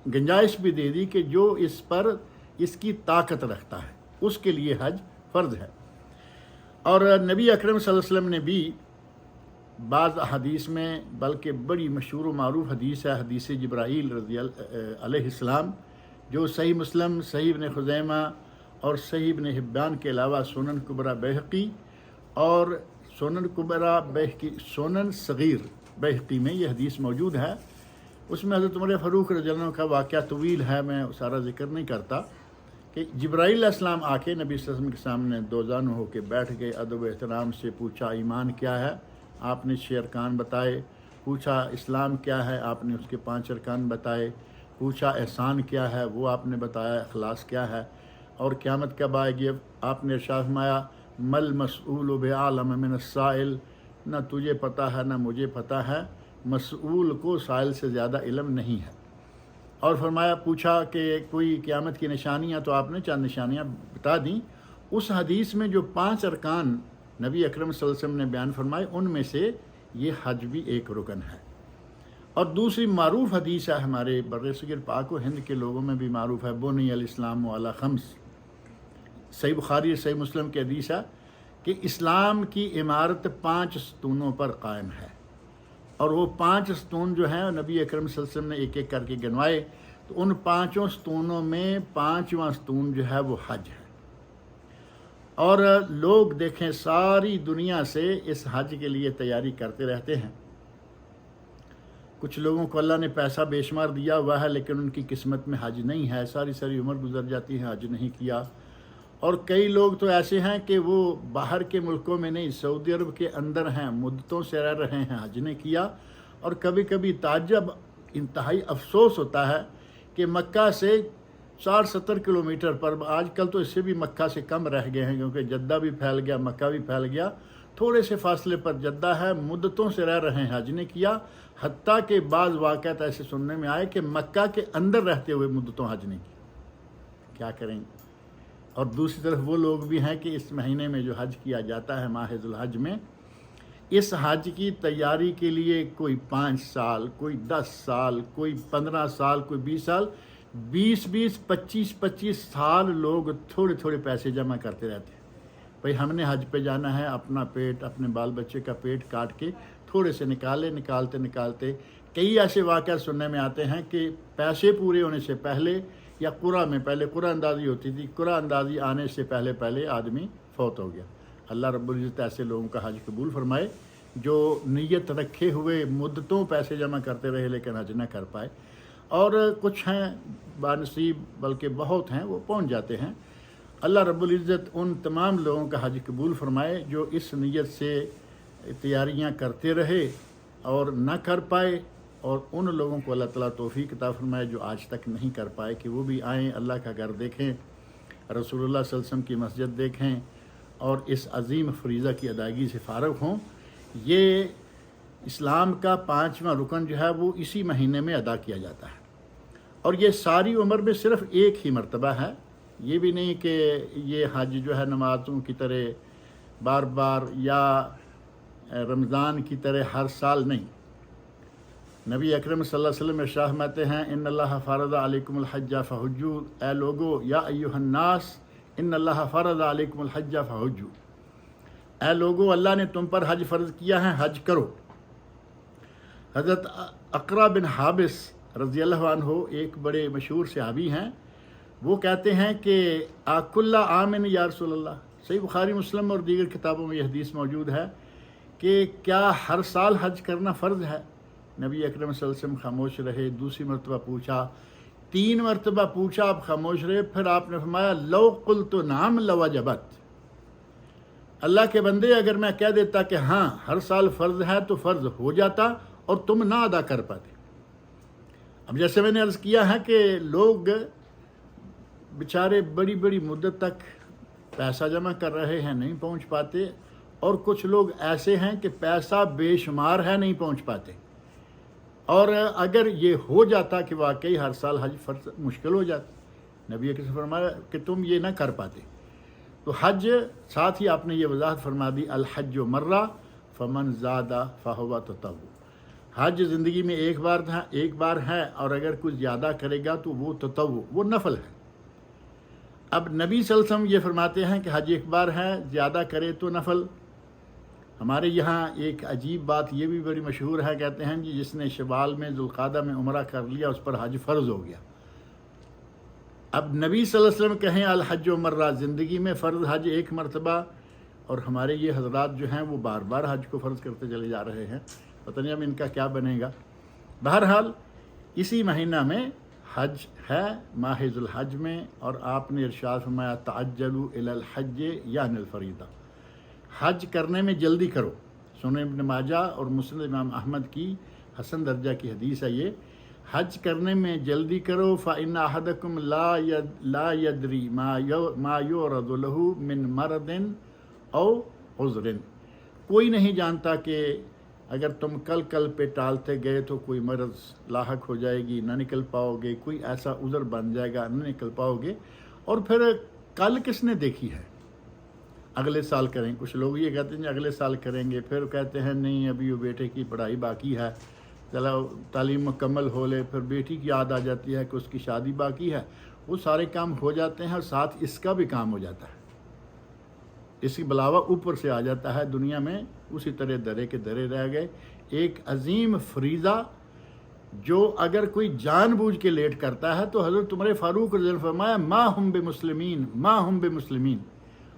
گنجائش بھی دے دی کہ جو اس پر اس کی طاقت رکھتا ہے اس کے لیے حج فرض ہے۔ اور نبی اکرم صلی اللہ علیہ وسلم نے بھی بعض احادیث میں، بلکہ بڑی مشہور و معروف حدیث ہے، حدیث جبرائیل رضی اللہ علیہ السلام، جو صحیح مسلم، صحیح ابن خزیمہ اور صحیح ابن حبان کے علاوہ سنن کبریٰ بیہقی اور سنن کبریٰ بیہقی، سنن صغیر بیہقی میں یہ حدیث موجود ہے۔ اس میں حضرت عمر فاروق رضی اللہ عنہ کا واقعہ طویل ہے، میں سارا ذکر نہیں کرتا، کہ جبرائیل علیہ السلام آ کے نبی صلی اللہ علیہ وسلم کے سامنے دو زانو ہو کے بیٹھ گئے، ادب و احترام سے پوچھا ایمان کیا ہے، آپ نے 6 ارکان بتائے، پوچھا اسلام کیا ہے، آپ نے اس کے 5 ارکان بتائے، پوچھا احسان کیا ہے، وہ آپ نے بتایا، اخلاص کیا ہے، اور قیامت کب آئے گی، آپ نے ارشاد فرمایا مل مسئول بعالم من السائل، نہ تجھے پتہ ہے نہ مجھے پتہ ہے، مسئول کو سائل سے زیادہ علم نہیں ہے۔ اور فرمایا، پوچھا کہ کوئی قیامت کی نشانیاں، تو آپ نے چند نشانیاں بتا دیں۔ اس حدیث میں جو 5 ارکان نبی اکرم صلی اللہ علیہ وسلم نے بیان فرمائے، ان میں سے یہ حج بھی ایک رکن ہے۔ اور دوسری معروف حدیث ہے، ہمارے برصغیر پاک و ہند کے لوگوں میں بھی معروف ہے، بنی الاسلام علی 5، صحیح بخاری صحیح مسلم کی حدیث ہے کہ اسلام کی عمارت 5 ستونوں پر قائم ہے، اور وہ 5 ستون جو ہیں نبی اکرم صلی اللہ علیہ وسلم نے ایک ایک کر کے گنوائے، تو ان 5 ستونوں میں 5واں ستون جو ہے وہ حج ہے۔ اور لوگ دیکھیں ساری دنیا سے اس حج کے لیے تیاری کرتے رہتے ہیں۔ کچھ لوگوں کو اللہ نے پیسہ بے شمار دیا ہوا ہے، لیکن ان کی قسمت میں حج نہیں ہے، ساری ساری عمر گزر جاتی ہے، حج نہیں کیا۔ اور کئی لوگ تو ایسے ہیں کہ وہ باہر کے ملکوں میں نہیں، سعودی عرب کے اندر ہیں، مدتوں سے رہ رہے ہیں، حج نہیں کیا۔ اور کبھی کبھی تعجب، انتہائی افسوس ہوتا ہے کہ مکہ سے 60-70 کلومیٹر پر، آج کل تو اس سے بھی مکہ سے کم رہ گئے ہیں، کیونکہ جدہ بھی پھیل گیا، مکہ بھی پھیل گیا، تھوڑے سے فاصلے پر جدہ ہے، مدتوں سے رہ رہے ہیں، حج نے کیا۔ حتیٰ کہ بعض واقعات ایسے سننے میں آئے کہ مکہ کے اندر رہتے ہوئے مدتوں حج نہیں کیا، کیا کریں گے۔ اور دوسری طرف وہ لوگ بھی ہیں کہ اس مہینے میں جو حج کیا جاتا ہے، ماہ ذوالحج میں، اس حج کی تیاری کے لیے کوئی 5 سال، کوئی 10 سال، کوئی 15 سال، کوئی 20 سال، 20-20، 25-25 سال لوگ تھوڑے تھوڑے پیسے جمع کرتے رہتے ہیں۔ بھئی ہم نے حج پہ جانا ہے، اپنا پیٹ، اپنے بال بچے کا پیٹ کاٹ کے تھوڑے سے نکالتے کئی ایسے واقعات سننے میں آتے ہیں کہ پیسے پورے ہونے سے پہلے یا قرعہ میں، پہلے قرعہ اندازی ہوتی تھی، قرعہ اندازی آنے سے پہلے آدمی فوت ہو گیا، اللہ رب العزت ایسے لوگوں کا حج قبول فرمائے جو نیت رکھے ہوئے مدتوں پیسے جمع کرتے رہے لیکن حج نہ کر پائے، اور کچھ ہیں بانصیب بلکہ بہت ہیں وہ پہنچ جاتے ہیں۔ اللہ رب العزت ان تمام لوگوں کا حج قبول فرمائے جو اس نیت سے تیاریاں کرتے رہے اور نہ کر پائے، اور ان لوگوں کو اللہ تعالیٰ توفیق عطا فرمائے جو آج تک نہیں کر پائے کہ وہ بھی آئیں، اللہ کا گھر دیکھیں، رسول اللہ صلی اللہ علیہ وسلم کی مسجد دیکھیں اور اس عظیم فریضہ کی ادائیگی سے فارغ ہوں۔ یہ اسلام کا 5واں رکن جو ہے وہ اسی مہینے میں ادا کیا جاتا ہے، اور یہ ساری عمر میں صرف ایک ہی مرتبہ ہے۔ یہ بھی نہیں کہ یہ حج جو ہے نمازوں کی طرح بار بار یا رمضان کی طرح ہر سال نہیں۔ نبی اکرم صلی اللہ علیہ وسلم ارشاد فرماتے ہیں ان اللہ فرض علیکم الحج فحجوا، اے لوگو یا ایھا الناس ان اللہ فرض علیکم الحج فحجوا، اے لوگو اللہ نے تم پر حج فرض کیا ہے، حج کرو۔ حضرت اقرا بن حابس رضی اللہ عنہ ایک بڑے مشہور صحابی ہیں، وہ کہتے ہیں کہ کل عام یا رسول اللہ، صحیح بخاری مسلم اور دیگر کتابوں میں یہ حدیث موجود ہے کہ کیا ہر سال حج کرنا فرض ہے؟ نبی اکرم صلی اللہ علیہ وسلم خاموش رہے، دوسری مرتبہ پوچھا، 3 مرتبہ پوچھا، آپ خاموش رہے، پھر آپ نے فرمایا لو قلت نعم لوجبت، اللہ کے بندے اگر میں کہہ دیتا کہ ہاں ہر سال فرض ہے تو فرض ہو جاتا اور تم نہ ادا کر پاتے۔ اب جیسے میں نے عرض کیا ہے کہ لوگ بیچارے بڑی بڑی مدت تک پیسہ جمع کر رہے ہیں، نہیں پہنچ پاتے، اور کچھ لوگ ایسے ہیں کہ پیسہ بے شمار ہے، نہیں پہنچ پاتے، اور اگر یہ ہو جاتا کہ واقعی ہر سال حج فرض مشکل ہو جاتا، نبی اکرم نے فرمایا کہ تم یہ نہ کر پاتے۔ تو حج ساتھ ہی آپ نے یہ وضاحت فرما دی الحج مرہ فمن زاد فہو تطوع، حج زندگی میں ایک بار ہے، اور اگر کچھ زیادہ کرے گا تو وہ تطوع، وہ نفل ہے۔ اب نبی صلی اللہ علیہ وسلم یہ فرماتے ہیں کہ حج ایک بار ہے، زیادہ کرے تو نفل۔ ہمارے یہاں ایک عجیب بات یہ بھی بڑی مشہور ہے، کہتے ہیں جی جس نے شوال میں ذوالقعدہ میں عمرہ کر لیا اس پر حج فرض ہو گیا۔ اب نبی صلی اللہ علیہ وسلم کہیں الحج مرہ، زندگی میں فرض حج ایک مرتبہ، اور ہمارے یہ حضرات جو ہیں وہ بار بار حج کو فرض کرتے چلے جا رہے ہیں، پتہ نہیں اب ان کا کیا بنے گا۔ بہرحال اسی مہینہ میں حج ہے، ماہ ذو الحج میں، اور آپ نے ارشاد فرمایا تعجلوا الی الحج یعنی الفریضہ، حج کرنے میں جلدی کرو۔ سنن ابن ماجہ اور مسند امام احمد کی حسن درجہ کی حدیث ہے یہ، حج کرنے میں جلدی کرو فإن أحدكم لا يدري ما يعرض له من مرض او عذر، کوئی نہیں جانتا کہ اگر تم کل پہ ٹالتے گئے تو کوئی مرض لاحق ہو جائے گی، نہ نکل پاؤ گے، کوئی ایسا عذر بن جائے گا، نہ نکل پاؤ گے، اور پھر کل کس نے دیکھی ہے، اگلے سال کریں۔ کچھ لوگ یہ کہتے ہیں اگلے سال کریں گے، پھر کہتے ہیں نہیں ابھی وہ بیٹے کی پڑھائی باقی ہے، چلو تعلیم مکمل ہو لے، پھر بیٹی کی یاد آ جاتی ہے کہ اس کی شادی باقی ہے، وہ سارے کام ہو جاتے ہیں اور ساتھ اس کا بھی کام ہو جاتا ہے، اس کے علاوہ اوپر سے آ جاتا ہے دنیا میں، اسی طرح درے کے درے رہ گئے۔ ایک عظیم فریضہ جو اگر کوئی جان بوجھ کے لیٹ کرتا ہے تو حضرت عمر فاروق رضی اللہ عنہ نے فرمایا ما ہم بمسلمین،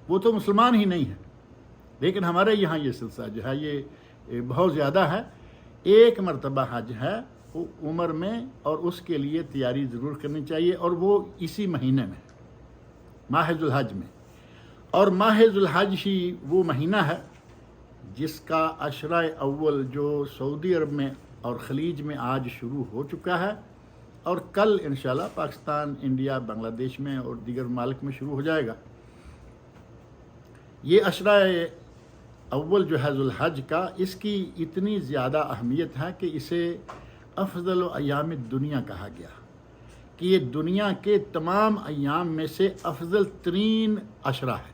وہ تو مسلمان ہی نہیں ہے۔ لیکن ہمارے یہاں یہ سلسلہ جو ہے یہ بہت زیادہ ہے، ایک مرتبہ حج ہے وہ عمر میں، اور اس کے لیے تیاری ضرور کرنی چاہیے، اور وہ اسی مہینے میں ماہ ذو الحج میں۔ اور ماہ ذو الحج ہی وہ مہینہ ہے جس کا عشرہ اول جو سعودی عرب میں اور خلیج میں آج شروع ہو چکا ہے، اور کل انشاءاللہ پاکستان، انڈیا، بنگلہ دیش میں اور دیگر ممالک میں شروع ہو جائے گا۔ یہ عشرہ اول جو ہے ذو الحج کا، اس کی اتنی زیادہ اہمیت ہے کہ اسے افضل ایام الدنیا کہا گیا، کہ یہ دنیا کے تمام ایام میں سے افضل ترین عشرہ ہے۔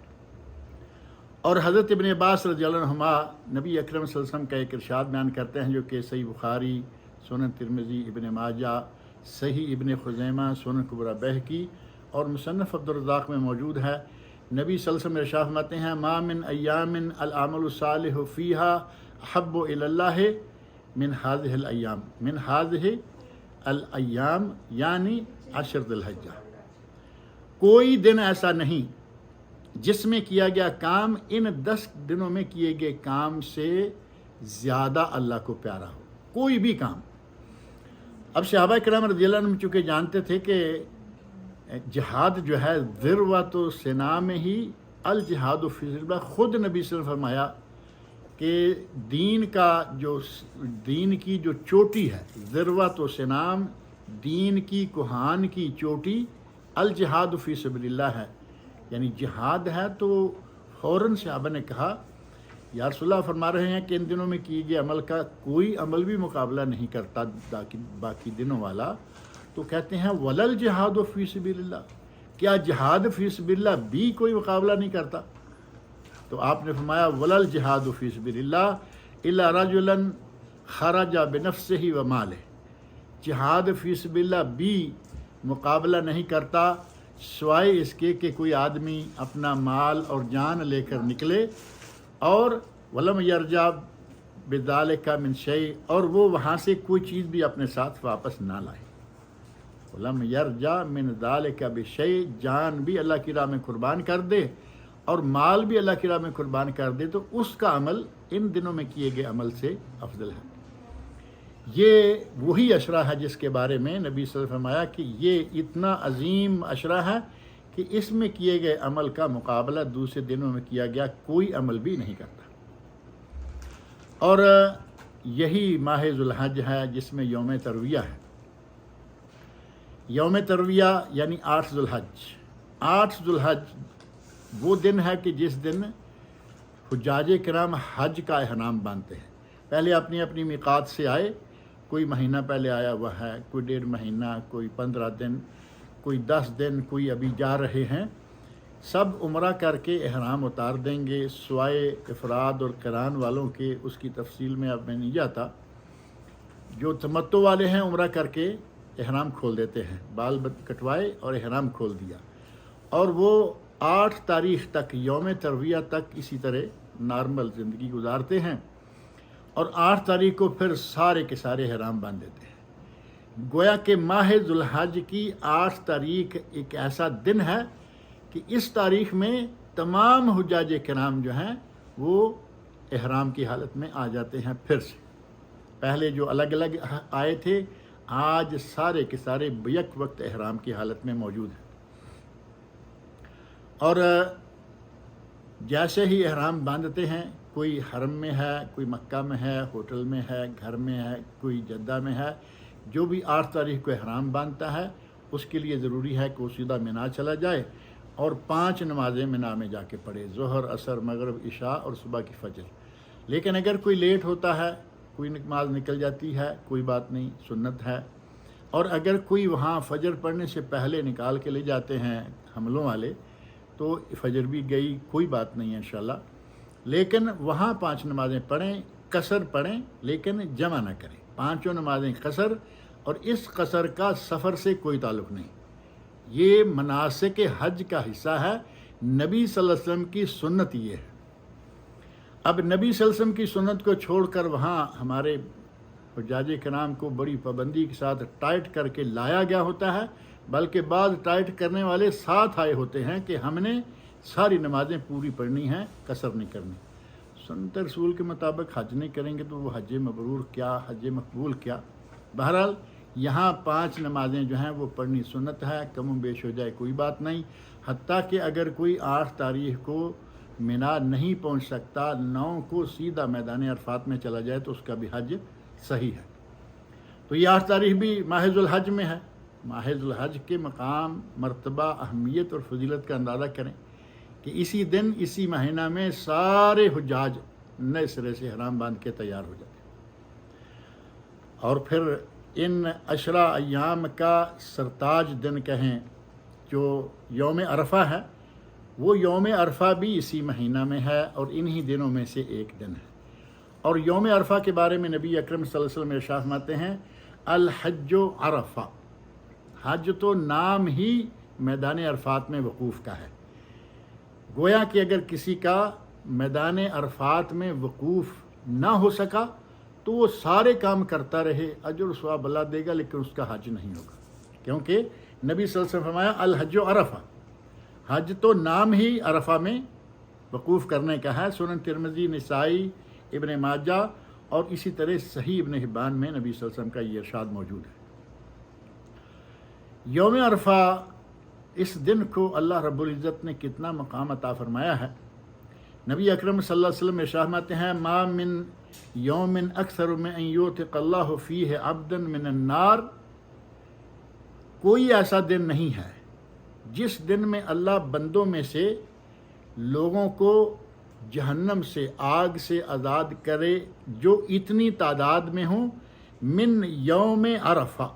اور حضرت ابن عباس رضی اللہ عنہما نبی اکرم صلی اللہ علیہ وسلم کا ایک ارشاد بیان کرتے ہیں جو کہ صحیح بخاری، سنن ترمذی، ابن ماجہ، صحیح ابن خزیمہ، سنن کبریٰ بہقی اور مصنف عبدالرزاق میں موجود ہے۔ نبی صلی اللہ علیہ وسلم ارشاد فرماتے ہیں ما من ایام العمل الصالح فیہا احب الی اللہ من هذه الایام یعنی عشر ذی الحجہ، کوئی دن ایسا نہیں جس میں کیا گیا کام ان 10 دنوں میں کیے گئے کام سے زیادہ اللہ کو پیارا ہو، کوئی بھی کام۔ اب صحابہ کرام رضی اللہ عنہم چونکہ جانتے تھے کہ جہاد جو ہے ذروۃ سنام ہی الجہاد فی سبیل اللہ، خود نبی صلی اللہ علیہ وسلم فرمایا کہ دین کی جو چوٹی ہے، ذروۃ سنام، دین کی کوہان کی چوٹی الجہاد فی سبیل اللہ ہے، یعنی جہاد ہے۔ تو فوراً صحابہ نے کہا یا رسول اللہ، فرما رہے ہیں کہ ان دنوں میں کیے گئے عمل کا کوئی عمل بھی مقابلہ نہیں کرتا باقی دنوں والا۔ تو کہتے ہیں ولل جہاد فی سبیل اللہ، کیا جہاد فی سبیل اللہ بھی کوئی مقابلہ نہیں کرتا؟ تو آپ نے فرمایا ولل جہاد فی سبیل اللہ الا رجلا خرج بنفسہ و مالہ، جہاد فی سبیل اللہ بھی مقابلہ نہیں کرتا سوائے اس کے کہ کوئی آدمی اپنا مال اور جان لے کر نکلے، اور ولم یرجع بذالک من شیء، اور وہ وہاں سے کوئی چیز بھی اپنے ساتھ واپس نہ لائے۔ ولم یرجع من ذالک بشیء، جان بھی اللہ کی راہ میں قربان کر دے اور مال بھی اللہ کی راہ میں قربان کر دے، تو اس کا عمل ان دنوں میں کیے گئے عمل سے افضل ہے۔ یہ وہی عشرہ ہے جس کے بارے میں نبی صلی اللہ علیہ وسلم فرمایا کہ یہ اتنا عظیم عشرہ ہے کہ اس میں کیے گئے عمل کا مقابلہ دوسرے دنوں میں کیا گیا کوئی عمل بھی نہیں کرتا۔ اور یہی ماہ ذوالحج ہے جس میں یوم ترویہ ہے۔ یوم ترویہ یعنی 8 ذوالحج۔ 8 ذوالحج وہ دن ہے کہ جس دن حجاج کرام حج کا احرام باندھتے ہیں۔ پہلے اپنی اپنی میقات سے آئے، کوئی مہینہ پہلے آیا ہوا ہے، کوئی 1.5 مہینہ، کوئی 15 دن، کوئی 10 دن، کوئی ابھی جا رہے ہیں، سب عمرہ کر کے احرام اتار دیں گے سوائے افراد اور قران والوں کے۔ اس کی تفصیل میں اب میں نہیں جاتا۔ جو تمتع والے ہیں عمرہ کر کے احرام کھول دیتے ہیں، بال کٹوائے اور احرام کھول دیا، اور وہ 8 تاریخ تک یوم ترویہ تک اسی طرح نارمل زندگی گزارتے ہیں، اور 8 تاریخ کو پھر سارے کے سارے احرام باندھ دیتے ہیں۔ گویا کہ ماہ ذوالحج کی 8 تاریخ ایک ایسا دن ہے کہ اس تاریخ میں تمام حجاج کرام جو ہیں وہ احرام کی حالت میں آ جاتے ہیں پھر سے۔ پہلے جو الگ الگ آئے تھے، آج سارے کے سارے بیک وقت احرام کی حالت میں موجود ہیں۔ اور جیسے ہی احرام باندھتے ہیں، کوئی حرم میں ہے، کوئی مکہ میں ہے، ہوٹل میں ہے، گھر میں ہے، کوئی جدہ میں ہے، جو بھی 8 تاریخ کو احرام باندھتا ہے اس کے لیے ضروری ہے کہ وہ سیدھا مینا چلا جائے اور 5 نمازیں مینا میں جا کے پڑھے، ظہر، عصر، مغرب، عشاء اور صبح کی فجر۔ لیکن اگر کوئی لیٹ ہوتا ہے، کوئی نماز نکل جاتی ہے، کوئی بات نہیں، سنت ہے۔ اور اگر کوئی وہاں فجر پڑھنے سے پہلے نکال کے لے جاتے ہیں حملوں والے، تو فجر بھی گئی، کوئی بات نہیں ہے انشاءاللہ۔ لیکن وہاں 5 نمازیں پڑھیں، قصر پڑھیں، لیکن جمع نہ کریں، 5 نمازیں قصر، اور اس قصر کا سفر سے کوئی تعلق نہیں۔ یہ مناسک حج کا حصہ ہے، نبی صلی اللہ علیہ وسلم کی سنت یہ ہے۔ اب نبی صلی اللہ علیہ وسلم کی سنت کو چھوڑ کر وہاں ہمارے حجاج کرام کو بڑی پابندی کے ساتھ ٹائٹ کر کے لایا گیا ہوتا ہے، بلکہ بعض ٹائٹ کرنے والے ساتھ آئے ہوتے ہیں کہ ہم نے ساری نمازیں پوری پڑھنی ہیں، قصر نہیں کرنی۔ سنت رسول کے مطابق حج نہیں کریں گے تو وہ حج مبرور کیا، حج مقبول کیا؟ بہرحال یہاں 5 نمازیں جو ہیں وہ پڑھنی سنت ہے، کم و بیش ہو جائے کوئی بات نہیں۔ حتیٰ کہ اگر کوئی 8 تاریخ کو مینا نہیں پہنچ سکتا، 9 کو سیدھا میدان عرفات میں چلا جائے تو اس کا بھی حج صحیح ہے۔ تو یہ 8 تاریخ بھی ماہ ذوالحج میں ہے۔ ماہ ذوالحج کے مقام، مرتبہ، اہمیت اور فضیلت کا اندازہ کریں کہ اسی دن، اسی مہینہ میں سارے حجاج نئے سرے سے احرام باندھ کے تیار ہو جاتے ہیں۔ اور پھر ان 10 ایام کا سرتاج دن کہیں جو یوم عرفہ ہے، وہ یوم عرفہ بھی اسی مہینہ میں ہے اور انہی دنوں میں سے ایک دن ہے۔ اور یوم عرفہ کے بارے میں نبی اکرم صلی اللہ علیہ وسلم ارشاد فرماتے ہیں، الحج عرفہ، حج تو نام ہی میدان عرفات میں وقوف کا ہے۔ گویا کہ اگر کسی کا میدان عرفات میں وقوف نہ ہو سکا تو وہ سارے کام کرتا رہے، اجر و ثواب اللہ دے گا، لیکن اس کا حج نہیں ہوگا، کیونکہ نبی صلی اللہ علیہ وسلم فرمایا الحج عرفہ، حج تو نام ہی عرفہ میں وقوف کرنے کا ہے۔ سنن ترمذی، نسائی، ابن ماجہ اور اسی طرح صحیح ابن حبان میں نبی صلی اللہ علیہ وسلم کا یہ ارشاد موجود ہے۔ یوم عرفہ، اس دن کو اللہ رب العزت نے کتنا مقام عطا فرمایا ہے۔ نبی اکرم صلی اللہ علیہ وسلم ارشاد فرماتے ہیں ما من یوم اکثر من ان یعتق اللہ فیہ عبدا من النار، کوئی ایسا دن نہیں ہے جس دن میں اللہ بندوں میں سے لوگوں کو جہنم سے، آگ سے آزاد کرے جو اتنی تعداد میں ہوں، من یوم عرفہ،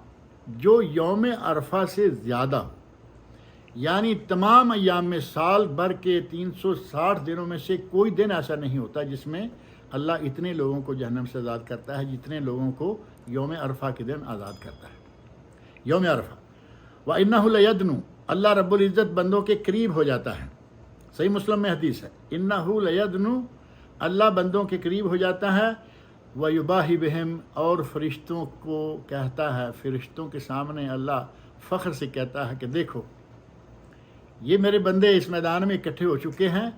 جو یوم عرفہ سے زیادہ ہو۔ یعنی تمام ایام میں سال بھر کے 360 دنوں میں سے کوئی دن ایسا نہیں ہوتا جس میں اللہ اتنے لوگوں کو جہنم سے آزاد کرتا ہے جتنے لوگوں کو یوم عرفہ کے دن آزاد کرتا ہے۔ یوم عرفہ وَإِنَّهُ لَيَدْنُو، اللہ رب العزت بندوں کے قریب ہو جاتا ہے۔ صحیح مسلم میں حدیث ہے، إِنَّهُ لَيَدْنُو، اللہ بندوں کے قریب ہو جاتا ہے، وَيُبَاهِ بِهِمْ، اور فرشتوں کو کہتا ہے، فرشتوں کے سامنے اللہ فخر سے کہتا ہے کہ دیکھو یہ میرے بندے اس میدان میں اکٹھے ہو چکے ہیں،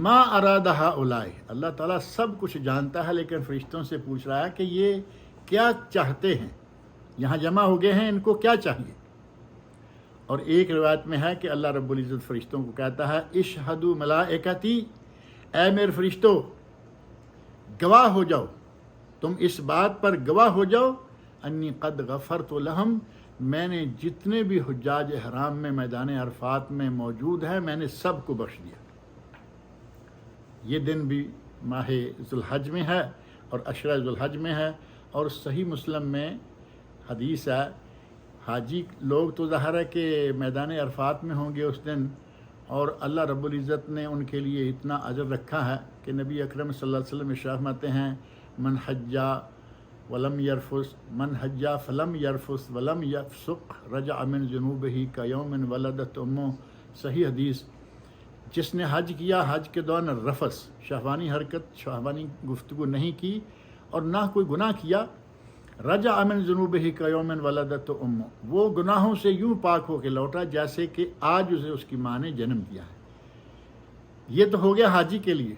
ما اراد ہؤلاء، اللہ تعالیٰ سب کچھ جانتا ہے لیکن فرشتوں سے پوچھ رہا ہے کہ یہ کیا چاہتے ہیں، یہاں جمع ہو گئے ہیں، ان کو کیا چاہیے۔ اور ایک روایت میں ہے کہ اللہ رب العزت فرشتوں کو کہتا ہے اشہدوا ملائکتی، اے میرے فرشتوں گواہ ہو جاؤ، تم اس بات پر گواہ ہو جاؤ انی قد غفرت لہم، میں نے جتنے بھی حجاج احرام میں میدان عرفات میں موجود ہیں میں نے سب کو بخش دیا۔ یہ دن بھی ماہ ذوالحج میں ہے اور عشرہ ذوالحج میں ہے، اور صحیح مسلم میں حدیث ہے حاجی لوگ تو ظاہر ہے کہ میدان عرفات میں ہوں گے اس دن، اور اللہ رب العزت نے ان کے لیے اتنا اجر رکھا ہے کہ نبی اکرم صلی اللہ علیہ وسلم ارشاد فرماتے ہیں من حجا ولم یرفس، من حجا فلم یرفس ولم یفسق رجع من ذنوبہ کیوم ولدت امہ، صحیح حدیث۔ جس نے حج کیا، حج کے دوران رفس، شہوانی حرکت، شہوانی گفتگو نہیں کی اور نہ کوئی گناہ کیا، رجع من ذنوبہ کیوم ولدت امہ، وہ گناہوں سے یوں پاک ہو کے لوٹا جیسے کہ آج اسے اس کی ماں نے جنم دیا ہے۔ یہ تو ہو گیا حاجی کے لیے،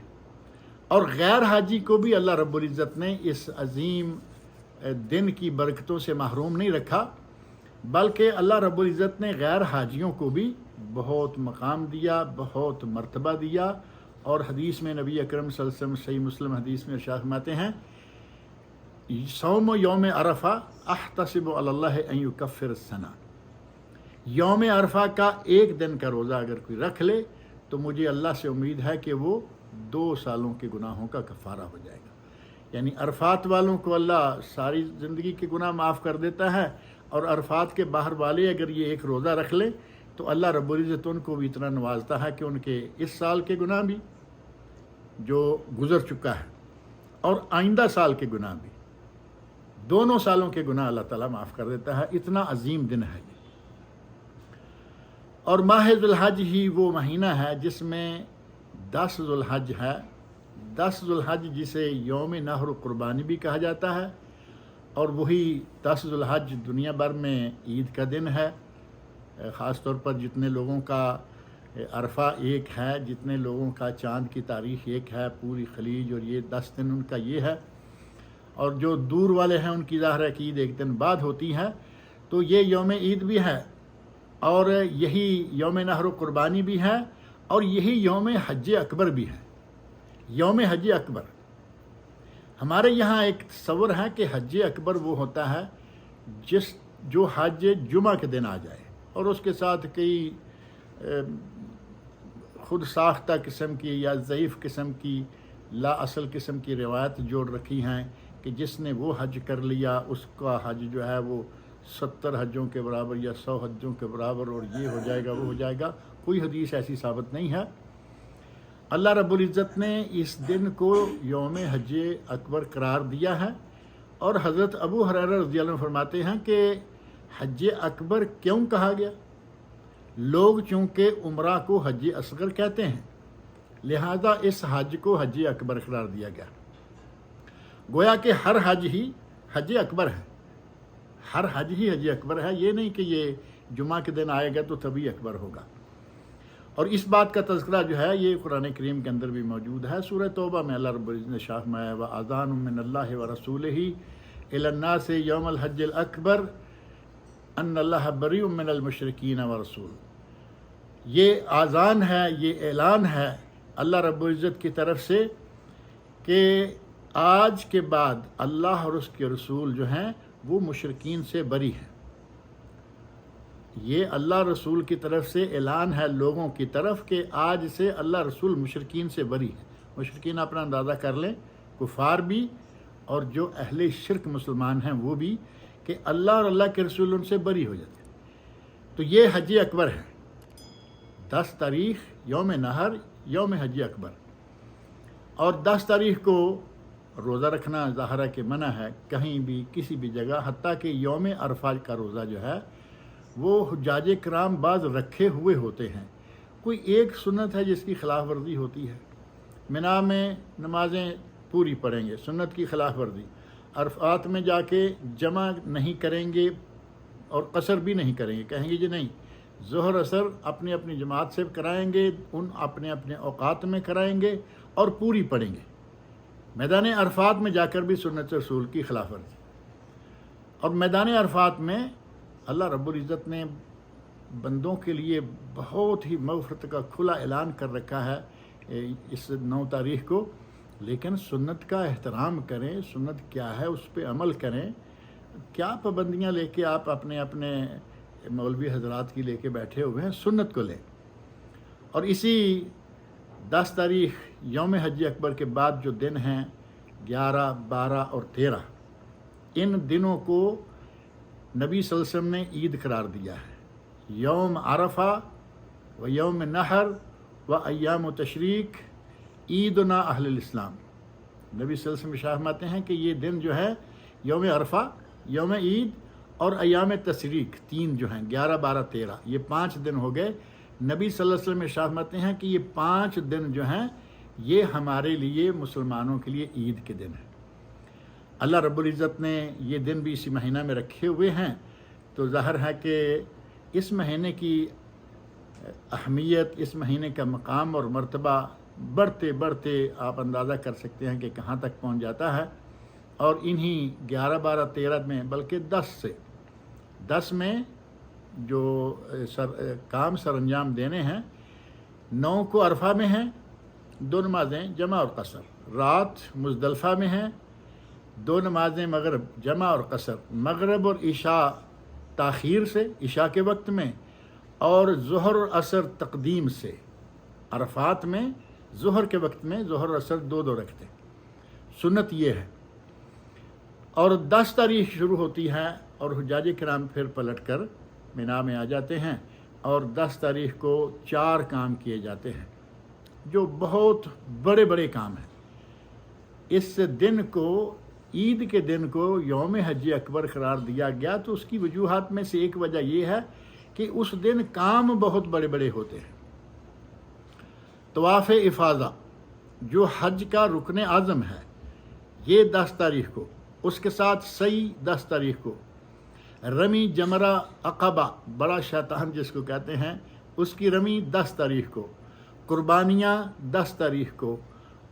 اور غیر حاجی کو بھی اللہ رب العزت نے اس عظیم دن کی برکتوں سے محروم نہیں رکھا، بلکہ اللہ رب العزت نے غیر حاجیوں کو بھی بہت مقام دیا، بہت مرتبہ دیا۔ اور حدیث میں نبی اکرم صلی اللہ علیہ وسلم صحیح مسلم حدیث میں ارشاد فرماتے ہیں صوم یوم عرفہ احتسب علی اللہ ان یکفر السنہ، یوم عرفہ کا ایک دن کا روزہ اگر کوئی رکھ لے تو مجھے اللہ سے امید ہے کہ وہ 2 سالوں کے گناہوں کا کفارہ ہو جائے گا۔ یعنی عرفات والوں کو اللہ ساری زندگی کے گناہ معاف کر دیتا ہے، اور عرفات کے باہر والے اگر یہ ایک روزہ رکھ لیں تو اللہ رب العزت ان کو بھی اتنا نوازتا ہے کہ ان کے اس سال کے گناہ بھی جو گزر چکا ہے اور آئندہ سال کے گناہ بھی، دونوں سالوں کے گناہ اللہ تعالیٰ معاف کر دیتا ہے۔ اتنا عظیم دن ہے یہ۔ اور ماہ ذوالحج ہی وہ مہینہ ہے جس میں 10 ذوالحج ہے، 10 ذوالحج جسے یوم نحر قربانی بھی کہا جاتا ہے، اور وہی 10 ذوالحج دنیا بھر میں عید کا دن ہے۔ خاص طور پر جتنے لوگوں کا عرفہ ایک ہے، جتنے لوگوں کا چاند کی تاریخ ایک ہے، پوری خلیج، اور یہ 10 دن ان کا یہ ہے، اور جو دور والے ہیں ان کی ظاہر ہے کہ عید ایک دن بعد ہوتی ہے، تو یہ یوم عید بھی ہے، اور یہی یوم نحر و قربانی بھی ہے، اور یہی یوم حج اکبر بھی ہے۔ یوم حج اکبر، ہمارے یہاں ایک تصور ہے کہ حج اکبر وہ ہوتا ہے جو حج جمعہ کے دن آ جائے، اور اس کے ساتھ کئی خود ساختہ قسم کی یا ضعیف قسم کی لا اصل قسم کی روایت جوڑ رکھی ہیں کہ جس نے وہ حج کر لیا اس کا حج جو ہے وہ 70 حجوں کے برابر یا 100 حجوں کے برابر، اور یہ ہو جائے گا وہ ہو جائے گا۔ کوئی حدیث ایسی ثابت نہیں ہے۔ اللہ رب العزت نے اس دن کو یوم حج اکبر قرار دیا ہے، اور حضرت ابو ہریرہ رضی اللہ عنہ فرماتے ہیں کہ حج اکبر کیوں کہا گیا؟ لوگ چونکہ عمرہ کو حج اصغر کہتے ہیں، لہذا اس حج کو حج اکبر قرار دیا گیا۔ گویا کہ ہر حج ہی حج اکبر ہے، ہر حج ہی حج اکبر ہے، یہ نہیں کہ یہ جمعہ کے دن آئے گا تو تبھی اکبر ہوگا۔ اور اس بات کا تذکرہ جو ہے یہ قرآن کریم کے اندر بھی موجود ہے۔ سورہ توبہ میں اللہ رب العزت نے شاہ فرمایا وَأَذَانٌ مِّنَ اللَّهِ وَرَسُولِهِ إِلَى النَّاسِ يَوْمَ الْحَجِّ الْأَكْبَرِ أَنَّ اللَّهَ بَرِيءٌ مِّنَ الْمُشْرِكِينَ وَرَسُولُهُ، یہ آذان ہے، یہ اعلان ہے اللہ رب العزت کی طرف سے کہ آج کے بعد اللہ اور اس کے رسول جو ہیں وہ مشرکین سے بری ہیں۔ یہ اللہ رسول کی طرف سے اعلان ہے لوگوں کی طرف کہ آج سے اللہ رسول مشرکین سے بری ہے۔ مشرکین اپنا اندازہ کر لیں، کفار بھی اور جو اہل شرک مسلمان ہیں وہ بھی، کہ اللہ اور اللہ کے رسول ان سے بری ہو جاتے ہیں۔ تو یہ حج اکبر ہے، 10 تاریخ یوم نحر، یوم حج اکبر، اور 10 تاریخ کو روزہ رکھنا ظاہرہ کہ منع ہے کہیں بھی کسی بھی جگہ، حتیٰ کہ یوم عرفہ کا روزہ جو ہے وہ حجاج کرام بعض رکھے ہوئے ہوتے ہیں۔ کوئی ایک سنت ہے جس کی خلاف ورزی ہوتی ہے، منا میں نمازیں پوری پڑھیں گے، سنت کی خلاف ورزی، عرفات میں جا کے جمع نہیں کریں گے اور قصر بھی نہیں کریں گے، کہیں گے جی نہیں، ظہر اثر اپنی اپنی جماعت سے کرائیں گے، ان اپنے اپنے اوقات میں کرائیں گے اور پوری پڑھیں گے۔ میدان عرفات میں جا کر بھی سنت رسول کی خلاف ورزی، اور میدان عرفات میں اللہ رب العزت نے بندوں کے لیے بہت ہی مغفرت کا کھلا اعلان کر رکھا ہے اس 9 تاریخ کو، لیکن سنت کا احترام کریں، سنت کیا ہے اس پہ عمل کریں، کیا پابندیاں لے کے آپ اپنے اپنے مولوی حضرات کی لے کے بیٹھے ہوئے ہیں، سنت کو لیں۔ اور اسی 10 تاریخ یوم حج اکبر کے بعد جو دن ہیں 11، 12 اور 13، ان دنوں کو نبی صلی اللہ علیہ وسلم نے عید قرار دیا ہے۔ یوم عرفہ و یوم نحر و ایام و تشریق عیدنا اہل الاسلام، نبی صلی اللہ علیہ وسلم ارشاد فرماتے ہیں کہ یہ دن جو ہے یوم عرفہ، یوم عید اور ایام تشریق، 3 جو ہیں 11، 12، 13، یہ 5 دن ہو گئے۔ نبی صلی اللہ علیہ وسلم ارشاد فرماتے ہیں کہ یہ 5 دن جو ہیں یہ ہمارے لیے مسلمانوں کے لیے عید کے دن ہیں۔ اللہ رب العزت نے یہ دن بھی اسی مہینہ میں رکھے ہوئے ہیں، تو ظاہر ہے کہ اس مہینے کی اہمیت، اس مہینے کا مقام اور مرتبہ بڑھتے بڑھتے آپ اندازہ کر سکتے ہیں کہ کہاں تک پہنچ جاتا ہے۔ اور انہی 11، 12، 13 میں، بلکہ 10 میں جو کام سر انجام دینے ہیں، 9 کو عرفہ میں ہیں 2 نمازیں جمع اور قصر، رات مزدلفہ میں ہیں 2 نمازیں مغرب جمع اور قصر، مغرب اور عشاء تاخیر سے عشاء کے وقت میں، اور ظہر اور عصر تقدیم سے۔ عرفات میں ظہر کے وقت میں ظہر اور عصر 2 رکھتے ہیں، سنت یہ ہے۔ اور 10 تاریخ شروع ہوتی ہے اور حجاج کرام پھر پلٹ کر مینا میں آ جاتے ہیں، اور 10 تاریخ کو 4 کام کیے جاتے ہیں جو بہت بڑے بڑے کام ہیں۔ اس دن کو، عید کے دن کو یوم حج اکبر قرار دیا گیا، تو اس کی وجوہات میں سے ایک وجہ یہ ہے کہ اس دن کام بہت بڑے بڑے ہوتے ہیں۔ طواف افاضہ جو حج کا رکن اعظم ہے یہ 10 تاریخ کو، اس کے ساتھ سعی 10 تاریخ کو، رمی جمرہ عقبہ بڑا شیطان جس کو کہتے ہیں اس کی رمی 10 تاریخ کو، قربانیاں 10 تاریخ کو،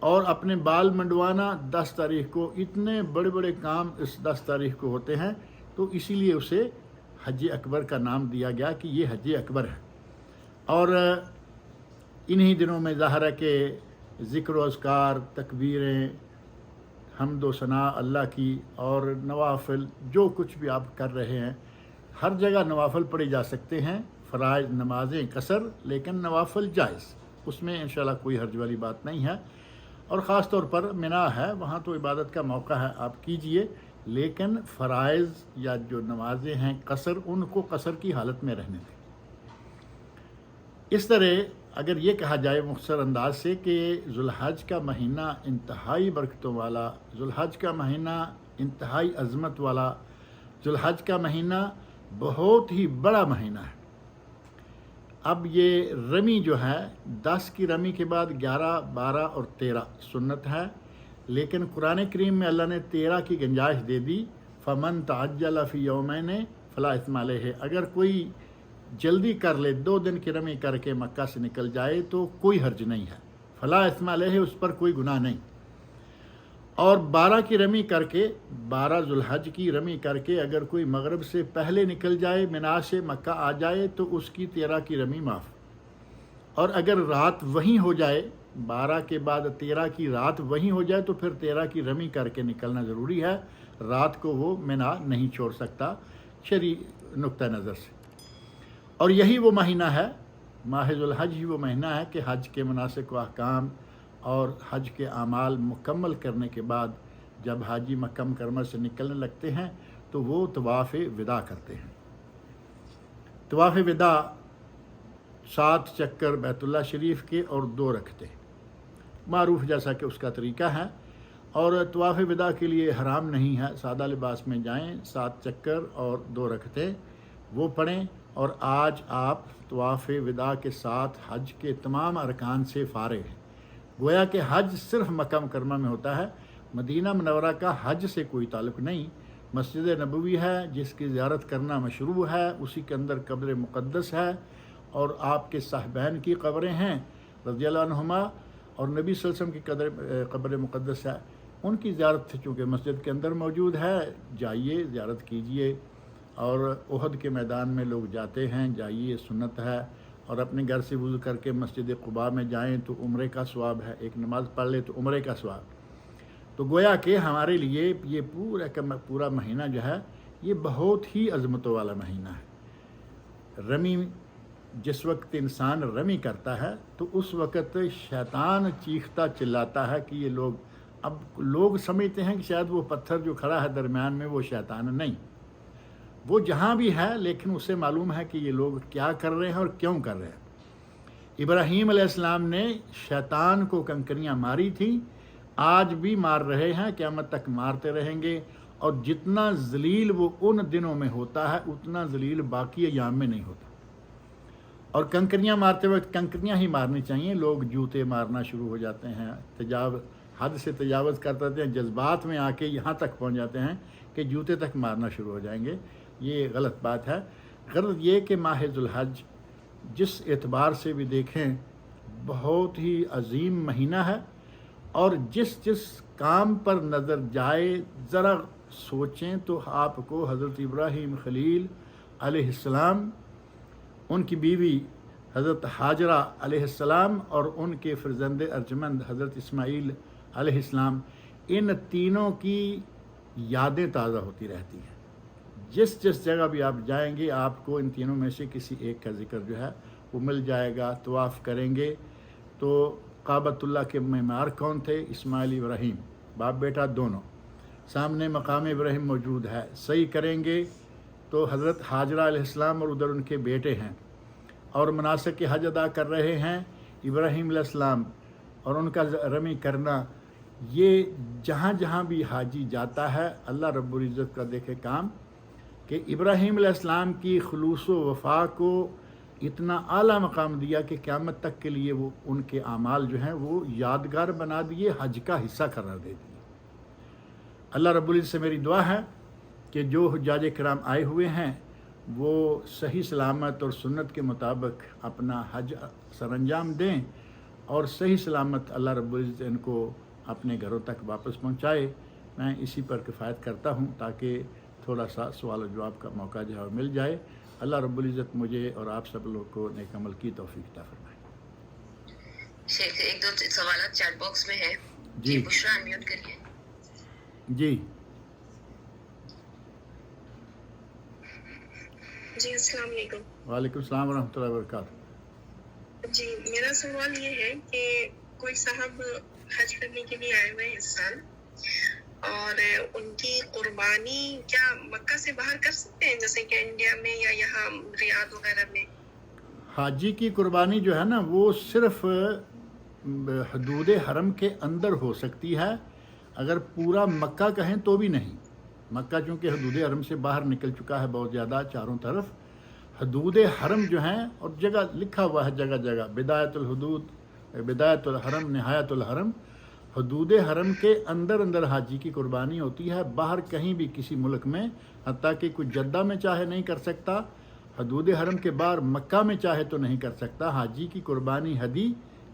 اور اپنے بال منڈوانا 10 تاریخ کو۔ اتنے بڑے بڑے کام اس 10 تاریخ کو ہوتے ہیں، تو اسی لیے اسے حج اکبر کا نام دیا گیا کہ یہ حج اکبر ہے۔ اور انہی دنوں میں ظاہر ہے کہ ذکر و اذکار، تکبیریں، حمد و ثناء اللہ کی، اور نوافل جو کچھ بھی آپ کر رہے ہیں، ہر جگہ نوافل پڑھے جا سکتے ہیں، فرائض نمازیں قصر، لیکن نوافل جائز، اس میں انشاءاللہ کوئی حرج والی بات نہیں ہے۔ اور خاص طور پر مینا ہے، وہاں تو عبادت کا موقع ہے، آپ کیجئے، لیکن فرائض یا جو نمازیں ہیں قصر، ان کو قصر کی حالت میں رہنے دیں۔ اس طرح اگر یہ کہا جائے مختصر انداز سے کہ ذوالحج کا مہینہ انتہائی برکتوں والا، ذوالحج کا مہینہ انتہائی عظمت والا، ذوالحج کا مہینہ بہت ہی بڑا مہینہ ہے۔ اب یہ رمی جو ہے 10 کی رمی کے بعد 11، 12 اور 13 سنت ہے، لیکن قرآن کریم میں اللہ نے 13 کی گنجائش دے دی، فمن تعجل فی یومین فلا اثم علیہ۔ اگر کوئی جلدی کر لے، 2 دن کی رمی کر کے مکہ سے نکل جائے تو کوئی حرج نہیں ہے، فلا اثم علیہ، اس پر کوئی گناہ نہیں۔ اور 12 کی رمی کر کے، 12 ذوالحج کی رمی کر کے اگر کوئی مغرب سے پہلے نکل جائے، منا سے مکہ آ جائے تو اس کی 13 کی رمی معاف۔ اور اگر رات وہیں ہو جائے، 12 کے بعد 13 کی رات وہیں ہو جائے تو پھر 13 کی رمی کر کے نکلنا ضروری ہے، رات کو وہ منا نہیں چھوڑ سکتا شرعی نقطہ نظر سے۔ اور یہی وہ مہینہ ہے، ماہ ذوالحج ہی وہ مہینہ ہے کہ حج کے مناسک و احکام اور حج کے اعمال مکمل کرنے کے بعد جب حاجی مکہ مکرمہ سے نکلنے لگتے ہیں تو وہ طواف وداع کرتے ہیں۔ طواف وداع 7 چکر بیت اللہ شریف کے اور 2 رکھتے، معروف جیسا کہ اس کا طریقہ ہے۔ اور طواف وداع کے لیے حرام نہیں ہے، سادہ لباس میں جائیں، 7 چکر اور 2 رکھتے وہ پڑھیں۔ اور آج آپ طواف وداع کے ساتھ حج کے تمام ارکان سے فارغ ہیں، گویا کہ حج صرف مکہ مکرمہ میں ہوتا ہے، مدینہ منورہ کا حج سے کوئی تعلق نہیں۔ مسجد نبوی ہے جس کی زیارت کرنا مشروع ہے، اسی کے اندر قبر مقدس ہے اور آپ کے صاحبین کی قبریں ہیں رضی اللہ عنہما، اور نبی صلی اللہ علیہ وسلم کی قبر مقدس ہے، ان کی زیارت چونکہ مسجد کے اندر موجود ہے، جائیے زیارت کیجیے۔ اور احد کے میدان میں لوگ جاتے ہیں، جائیے، سنت ہے۔ اور اپنے گھر سے وضو کر کے مسجد قباء میں جائیں تو عمرے کا ثواب ہے، ایک نماز پڑھ لے تو عمرے کا ثواب۔ تو گویا کہ ہمارے لیے یہ پورا مہینہ جو ہے یہ بہت ہی عظمتوں والا مہینہ ہے۔ رمی، جس وقت انسان رمی کرتا ہے تو اس وقت شیطان چیختا چلاتا ہے کہ یہ لوگ سمجھتے ہیں کہ شاید وہ پتھر جو کھڑا ہے درمیان میں وہ شیطان نہیں، وہ جہاں بھی ہے، لیکن اسے معلوم ہے کہ یہ لوگ کیا کر رہے ہیں اور کیوں کر رہے ہیں۔ ابراہیم علیہ السلام نے شیطان کو کنکریاں ماری تھیں، آج بھی مار رہے ہیں، قیامت تک مارتے رہیں گے۔ اور جتنا ذلیل وہ ان دنوں میں ہوتا ہے اتنا ذلیل باقی ایام میں نہیں ہوتا۔ اور کنکریاں مارتے وقت کنکریاں ہی مارنی چاہیے، لوگ جوتے مارنا شروع ہو جاتے ہیں، حد سے تجاوز کر دیتے ہیں، جذبات میں آ کے یہاں تک پہنچ جاتے ہیں کہ جوتے تک مارنا شروع ہو جائیں گے، یہ غلط بات ہے۔ غرض یہ کہ ماہ ذوالحج جس اعتبار سے بھی دیکھیں بہت ہی عظیم مہینہ ہے، اور جس کام پر نظر جائے ذرا سوچیں تو آپ کو حضرت ابراہیم خلیل علیہ السلام، ان کی بیوی حضرت حاجرہ علیہ السلام اور ان کے فرزند ارجمند حضرت اسماعیل علیہ السلام، ان تینوں کی یادیں تازہ ہوتی رہتی ہیں۔ جس جگہ بھی آپ جائیں گے آپ کو ان تینوں میں سے کسی ایک کا ذکر جو ہے وہ مل جائے گا۔ طواف کریں گے تو کعبۃ اللہ کے معمار کون تھے؟ اسماعیل ابراہیم، باپ بیٹا دونوں، سامنے مقام ابراہیم موجود ہے۔ سعی کریں گے تو حضرت حاجرہ علیہ السلام اور ادھر ان کے بیٹے ہیں، اور مناسک حج ادا کر رہے ہیں ابراہیم علیہ السلام، اور ان کا رمی کرنا، یہ جہاں جہاں بھی حاجی جاتا ہے اللہ رب العزت کا دیکھے کام کہ ابراہیم علیہ السلام کی خلوص و وفا کو اتنا اعلیٰ مقام دیا کہ قیامت تک کے لیے وہ ان کے اعمال جو ہیں وہ یادگار بنا دیے، حج کا حصہ قرار دے دیے۔ اللہ رب العزت سے میری دعا ہے کہ جو حجاج کرام آئے ہوئے ہیں وہ صحیح سلامت اور سنت کے مطابق اپنا حج سر انجام دیں، اور صحیح سلامت اللہ رب العزت ان کو اپنے گھروں تک واپس پہنچائے۔ میں اسی پر کفایت کرتا ہوں تاکہ تھوڑا سا سوال و جواب کا موقع جو ہے مل جائے۔ اللہ رب العزت مجھے اور آپ سب لوگ کو نیک عمل کی توفیق عطا فرمائے۔ شیخ ایک دو سوالات چیٹ باکس میں ہے جی بشرا انمیوٹ کریے۔ جی جی السلام علیکم۔ وعلیکم السلام ورحمۃ اللہ وبرکاتہ۔ جی میرا سوال یہ ہے کہ کوئی صاحب حج کرنے کے لیے آئے ہوئے ہیں اس سال، اور ان کی قربانی کیا مکہ سے باہر کر سکتے ہیں جیسے کہ انڈیا میں یا یہاں ریاض وغیرہ میں؟ حاجی کی قربانی جو ہے نا وہ صرف حدود حرم کے اندر ہو سکتی ہے، اگر پورا مکہ کہیں تو بھی نہیں۔ مکہ چونکہ حدود حرم سے باہر نکل چکا ہے بہت زیادہ چاروں طرف، حدود حرم جو ہیں، اور جگہ لکھا ہوا ہے جگہ جگہ بدایت الحدود، بدایت الحرم، نہایت الحرم، حدود حرم کے اندر حاجی کی قربانی ہوتی ہے، باہر کہیں بھی کسی ملک میں، حتیٰ کہ کوئی جدہ میں چاہے نہیں کر سکتا، حدود حرم کے باہر مکہ میں چاہے تو نہیں کر سکتا. حاجی کی قربانی ہدی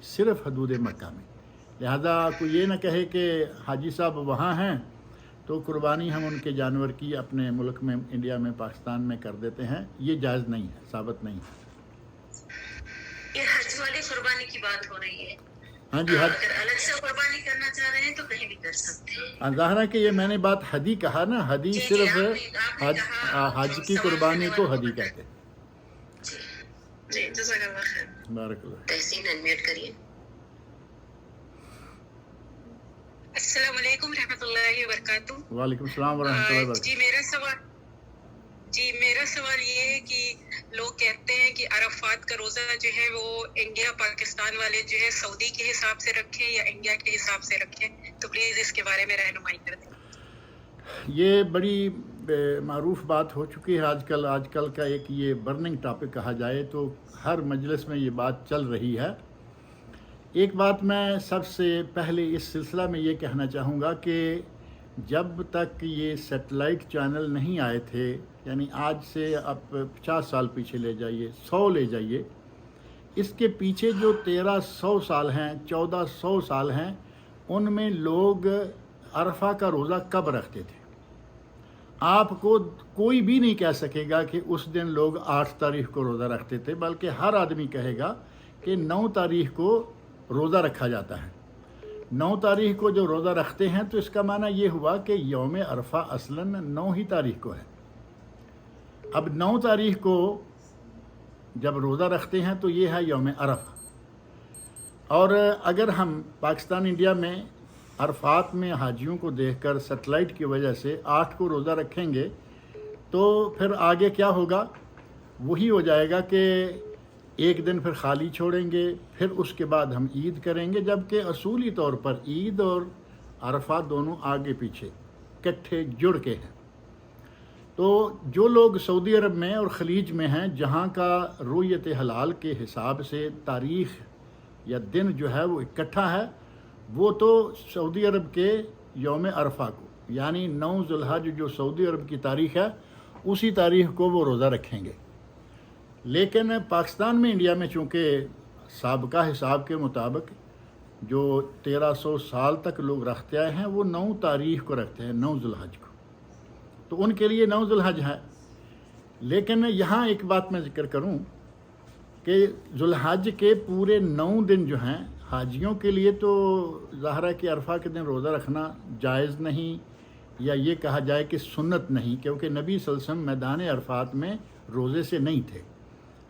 صرف حدود مکہ میں. لہذا کوئی یہ نہ کہے کہ حاجی صاحب وہاں ہیں تو قربانی ہم ان کے جانور کی اپنے ملک میں، انڈیا میں، پاکستان میں کر دیتے ہیں. یہ جائز نہیں ہے، ثابت نہیں ہے. یہ حج والی قربانی کی بات ہو رہی ہے. ہاں جی، حج اگر الگ سے قربانی کرنا چاہ رہے ہیں تو کہیں بھی کر سکتے ہیں. ظاہر ہے کہ یہ میں نے بات ہدی کہا نا، ہدی صرف حج کی قربانی کو ہدی کہتے ہیں. جی جزاک اللہ خیر. بارک اللہ. تحسین انمیوٹ کریے. السلام علیکم رحمۃ اللہ وبرکاتہ. وعلیکم السلام ورحمۃ اللہ وبرکاتہ. میرا سوال یہ ہے کہ لوگ کہتے ہیں کہ عرفات کا روزہ جو ہے وہ انڈیا پاکستان والے جو ہے سعودی کے حساب سے رکھیں یا انڈیا کے حساب سے رکھیں، تو پلیز اس کے بارے میں رہنمائی کر دیں. یہ بڑی معروف بات ہو چکی ہے آج کل کا ایک یہ برننگ ٹاپک کہا جائے تو ہر مجلس میں یہ بات چل رہی ہے. ایک بات میں سب سے پہلے اس سلسلہ میں یہ کہنا چاہوں گا کہ جب تک یہ سیٹلائٹ چینل نہیں آئے تھے، یعنی آج سے اب 50 سال پیچھے لے جائیے، 100 لے جائیے، اس کے پیچھے جو 1300 سال ہیں، 1400 سال ہیں، ان میں لوگ عرفہ کا روزہ کب رکھتے تھے؟ آپ کو کوئی بھی نہیں کہہ سکے گا کہ اس دن لوگ 8 تاریخ کو روزہ رکھتے تھے، بلکہ ہر آدمی کہے گا کہ 9 تاریخ کو روزہ رکھا جاتا ہے. 9 تاریخ کو جو روزہ رکھتے ہیں تو اس کا معنی یہ ہوا کہ یوم عرفہ اصلاً 9 ہی تاریخ کو ہے. اب 9 تاریخ کو جب روزہ رکھتے ہیں تو یہ ہے یوم عرفہ. اور اگر ہم پاکستان انڈیا میں عرفات میں حاجیوں کو دیکھ کر سیٹلائٹ کی وجہ سے 8 کو روزہ رکھیں گے تو پھر آگے کیا ہوگا؟ وہی ہو جائے گا کہ ایک دن پھر خالی چھوڑیں گے، پھر اس کے بعد ہم عید کریں گے، جبکہ اصولی طور پر عید اور عرفات دونوں آگے پیچھے کٹھے جڑ کے ہیں. تو جو لوگ سعودی عرب میں اور خلیج میں ہیں، جہاں کا رویت حلال کے حساب سے تاریخ یا دن جو ہے وہ اکٹھا ہے، وہ تو سعودی عرب کے یوم عرفہ کو، یعنی 9 ذی الحج جو سعودی عرب کی تاریخ ہے، اسی تاریخ کو وہ روزہ رکھیں گے. لیکن پاکستان میں، انڈیا میں، چونکہ سابقہ حساب کے مطابق جو 1300 سال تک لوگ رکھتے آئے ہیں، وہ 9 تاریخ کو رکھتے ہیں، 9 ذی الحج کو. تو ان کے لیے 9 ذی الحج ہے. لیکن یہاں ایک بات میں ذکر کروں کہ ذی الحج کے پورے 9 دن جو ہیں حاجیوں کے لیے تو ظاہر ہے کہ عرفہ کے دن روزہ رکھنا جائز نہیں، یا یہ کہا جائے کہ سنت نہیں، کیونکہ نبی صلی اللہ علیہ وسلم میدان عرفات میں روزے سے نہیں تھے.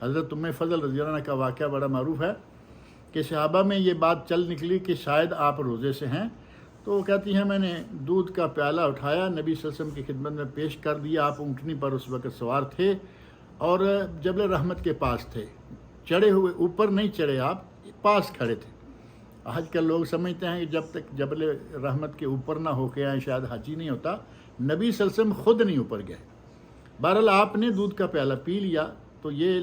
حضرت ام فضل رضی اللہ عنہ کا واقعہ بڑا معروف ہے کہ صحابہ میں یہ بات چل نکلی کہ شاید آپ روزے سے ہیں، تو وہ کہتی ہیں میں نے دودھ کا پیالہ اٹھایا، نبی صلی اللہ علیہ وسلم کی خدمت میں پیش کر دیا. آپ اونٹنی پر اس وقت سوار تھے اور جبل رحمت کے پاس تھے، چڑھے ہوئے، اوپر نہیں چڑھے، آپ پاس کھڑے تھے. آج کل لوگ سمجھتے ہیں کہ جب تک جبل رحمت کے اوپر نہ ہو کے آئیں شاید حاجی نہیں ہوتا. نبی صلی اللہ علیہ وسلم خود نہیں اوپر گئے. بہرحال آپ نے دودھ کا پیالہ پی لیا، تو یہ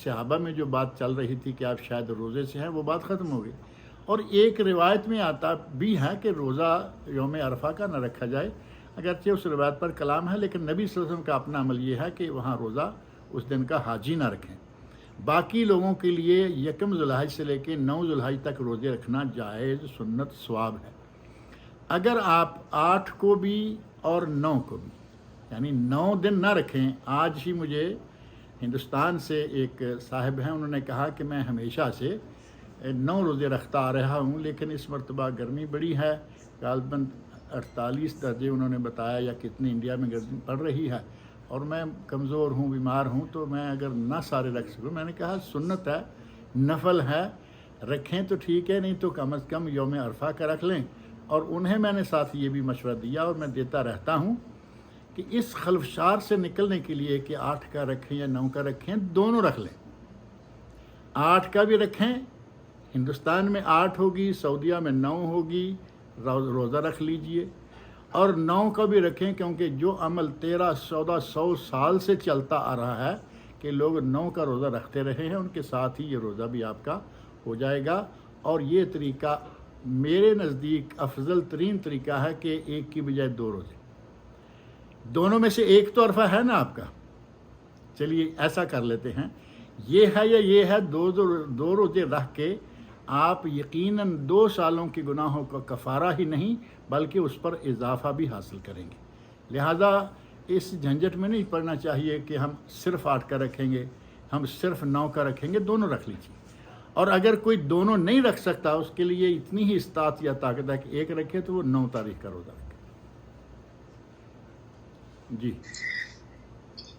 صحابہ میں جو بات چل رہی تھی کہ آپ شاید روزے سے ہیں، وہ بات ختم ہو گئی. اور ایک روایت میں آتا بھی ہے کہ روزہ یوم عرفہ کا نہ رکھا جائے، اگرچہ اس روایت پر کلام ہے، لیکن نبی صلی اللہ علیہ وسلم کا اپنا عمل یہ ہے کہ وہاں روزہ اس دن کا حاجی نہ رکھیں. باقی لوگوں کے لیے 1 ذی الحج سے لے کے 9 ذی الحج تک روزے رکھنا جائز، سنت، ثواب ہے. اگر آپ 8 کو بھی اور 9 کو بھی، یعنی 9 دن نہ رکھیں. آج ہی مجھے ہندوستان سے ایک صاحب ہیں، انہوں نے کہا کہ میں ہمیشہ سے 9 روزے رکھتا آ رہا ہوں، لیکن اس مرتبہ گرمی بڑی ہے، غالباً 48 درجے انہوں نے بتایا یا کتنی انڈیا میں گرمی پڑ رہی ہے، اور میں کمزور ہوں، بیمار ہوں، تو میں اگر نہ سارے رکھ سکوں. میں نے کہا سنت ہے، نفل ہے، رکھیں تو ٹھیک ہے، نہیں تو کم از کم یوم عرفہ کا رکھ لیں. اور انہیں میں نے ساتھ یہ بھی مشورہ دیا اور میں دیتا رہتا ہوں کہ اس خلفشار سے نکلنے کے لیے کہ 8 کا رکھیں یا 9 کا رکھیں، دونوں رکھ لیں. 8 کا بھی رکھیں، ہندوستان میں 8 ہوگی، سعودیہ میں 9 ہوگی، روزہ رکھ لیجئے. اور 9 کا بھی رکھیں، کیونکہ جو عمل 1300-1400 سال سے چلتا آ رہا ہے کہ لوگ 9 کا روزہ رکھتے رہے ہیں، ان کے ساتھ ہی یہ روزہ بھی آپ کا ہو جائے گا. اور یہ طریقہ میرے نزدیک افضل ترین طریقہ ہے کہ 1 کی بجائے 2 روزے. دونوں میں سے ایک تو عرفہ ہے نا آپ کا، چلیے ایسا کر لیتے ہیں، یہ ہے یا یہ ہے، دو روزے رکھ کے آپ یقیناً 2 سالوں کے گناہوں کا کفارہ ہی نہیں بلکہ اس پر اضافہ بھی حاصل کریں گے۔ لہذا اس جھنجٹ میں نہیں پڑنا چاہیے کہ ہم صرف 8 کا رکھیں گے، ہم صرف 9 کا رکھیں گے، دونوں رکھ لیجیے۔ اور اگر کوئی دونوں نہیں رکھ سکتا، اس کے لیے اتنی ہی استطاعت یا طاقت ہے کہ ایک رکھے تو وہ 9 تاریخ کا روزہ رکھے۔ جی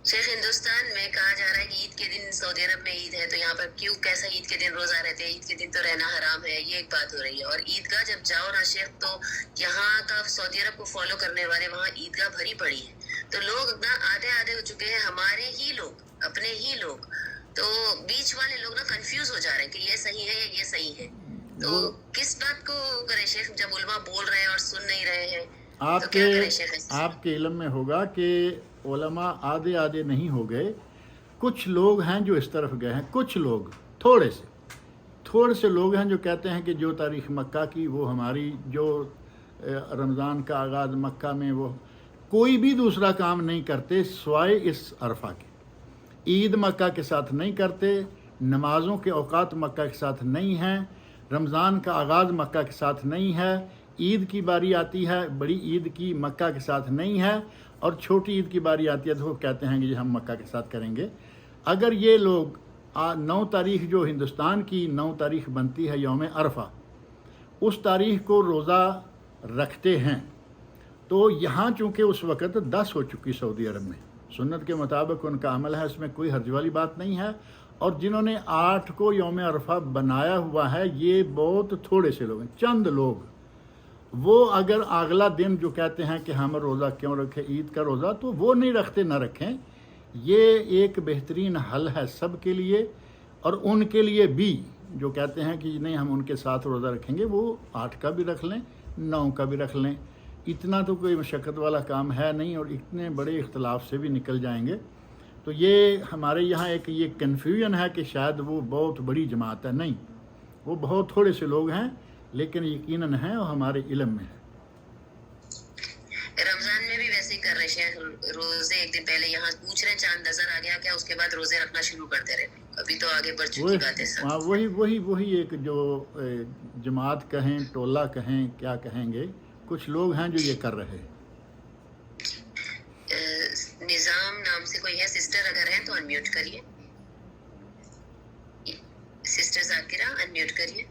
شیخ، ہندوستان میں کہا جا رہا ہے کہ عید کے دن سعودی عرب میں عید ہے، تو یہاں پر کیوں کیسا عید کے دن روزہ رہتے ہیں؟ عید کے دن تو رہنا حرام ہے، یہ ایک بات ہو رہی ہے۔ اور عیدگاہ جب جاؤ نا شیخ، تو یہاں کا سعودی عرب کو فالو کرنے والے وہاں عیدگاہ بھری پڑی ہے، تو لوگ نا آدھے ہو چکے ہیں، ہمارے ہی لوگ، اپنے ہی لوگ، تو بیچ والے لوگ نا کنفیوز ہو جا رہے ہیں کہ یہ صحیح ہے یا یہ صحیح ہے۔ تو کس بات کو کرے شیخ؟ جب علماء بول رہے ہیں اور سن نہیں رہے ہیں تو کیا کرے شیخ؟ آپ کے علم میں ہوگا کہ علماء آدھے نہیں ہو گئے، کچھ لوگ ہیں جو اس طرف گئے ہیں، کچھ لوگ تھوڑے سے لوگ ہیں جو کہتے ہیں کہ جو تاریخ مکہ کی وہ ہماری، جو رمضان کا آغاز مکہ میں، وہ کوئی بھی دوسرا کام نہیں کرتے سوائے اس عرفہ کے۔ عید مکہ کے ساتھ نہیں کرتے، نمازوں کے اوقات مکہ کے ساتھ نہیں ہیں، رمضان کا آغاز مکہ کے ساتھ نہیں ہے، عید کی باری آتی ہے بڑی عید کی، مکہ کے ساتھ نہیں ہے، اور چھوٹی عید کی باری آتی ہے تو وہ کہتے ہیں کہ یہ ہم مکہ کے ساتھ کریں گے۔ اگر یہ لوگ 9 تاریخ جو ہندوستان کی 9 تاریخ بنتی ہے یوم عرفہ، اس تاریخ کو روزہ رکھتے ہیں، تو یہاں چونکہ اس وقت 10 ہو چکی سعودی عرب میں، سنت کے مطابق ان کا عمل ہے، اس میں کوئی حرج والی بات نہیں ہے۔ اور جنہوں نے 8 کو یوم عرفہ بنایا ہوا ہے یہ بہت تھوڑے سے لوگ ہیں، چند لوگ۔ وہ اگر اگلا دن جو کہتے ہیں کہ ہم روزہ کیوں رکھیں، عید کا روزہ، تو وہ نہیں رکھتے، نہ رکھیں۔ یہ ایک بہترین حل ہے سب کے لیے، اور ان کے لیے بھی جو کہتے ہیں کہ نہیں ہم ان کے ساتھ روزہ رکھیں گے، وہ 8 کا بھی رکھ لیں، 9 کا بھی رکھ لیں، اتنا تو کوئی مشقت والا کام ہے نہیں، اور اتنے بڑے اختلاف سے بھی نکل جائیں گے۔ تو یہ ہمارے یہاں ایک یہ کنفیوژن ہے کہ شاید وہ بہت بڑی جماعت ہے، نہیں، وہ بہت تھوڑے سے لوگ ہیں، لیکن یقیناً ہیں اور ہمارے علم میں ہے۔ رمضان میں بھی ویسے ہی کر رہے ہیں روزے، ایک دن پہلے یہاں پوچھ رہے ہیں چاند نظر آ گیا کیا، اس کے بعد روزے رکھنا شروع کرتے رہے، ابھی تو آگے بڑھ چکی بات ہے۔ وہی ایک جو جماعت کہیں، ٹولہ کہیں، کیا کہیں گے، کچھ لوگ ہیں جو یہ کر رہے ہیں۔ نظام نام سے کوئی ہے سسٹر، اگر ہیں تو انمیوٹ کریے، سسٹر ذاکرہ انمیوٹ کریے۔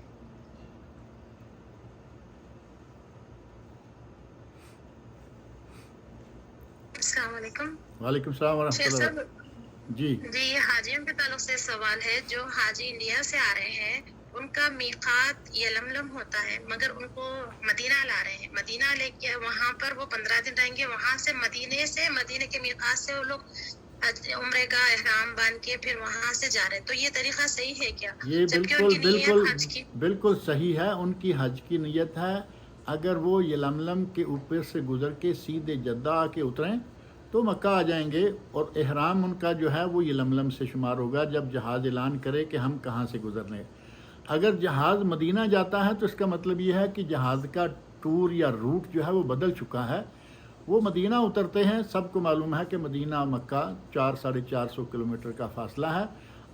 السلام علیکم۔ وعلیکم السلام ورحمۃ اللہ۔ جی یہ حاجیوں کے تعلق سے سوال ہے، جو حاجی انڈیا سے آ رہے ہیں ان کا میقات یلملم ہوتا ہے، مگر ان کو مدینہ لا رہے ہیں، مدینہ لے کے وہاں پر وہ 15 دن رہیں گے، وہاں سے مدینے کے میقات سے وہ لوگ عمرے کا احرام باندھ کے پھر وہاں سے جا رہے ہیں، تو یہ طریقہ صحیح ہے کیا؟ یہ بالکل بالکل صحیح ہے، ان کی حج کی نیت ہے۔ اگر وہ یلملم کے اوپر سے گزر کے سیدھے جدہ آ کے اتریں تو مکہ آ جائیں گے، اور احرام ان کا جو ہے وہ یلملم سے شمار ہوگا جب جہاز اعلان کرے کہ ہم کہاں سے گزرنے۔ اگر جہاز مدینہ جاتا ہے تو اس کا مطلب یہ ہے کہ جہاز کا ٹور یا روٹ جو ہے وہ بدل چکا ہے، وہ مدینہ اترتے ہیں۔ سب کو معلوم ہے کہ مدینہ مکہ 400-450 کلومیٹر کا فاصلہ ہے،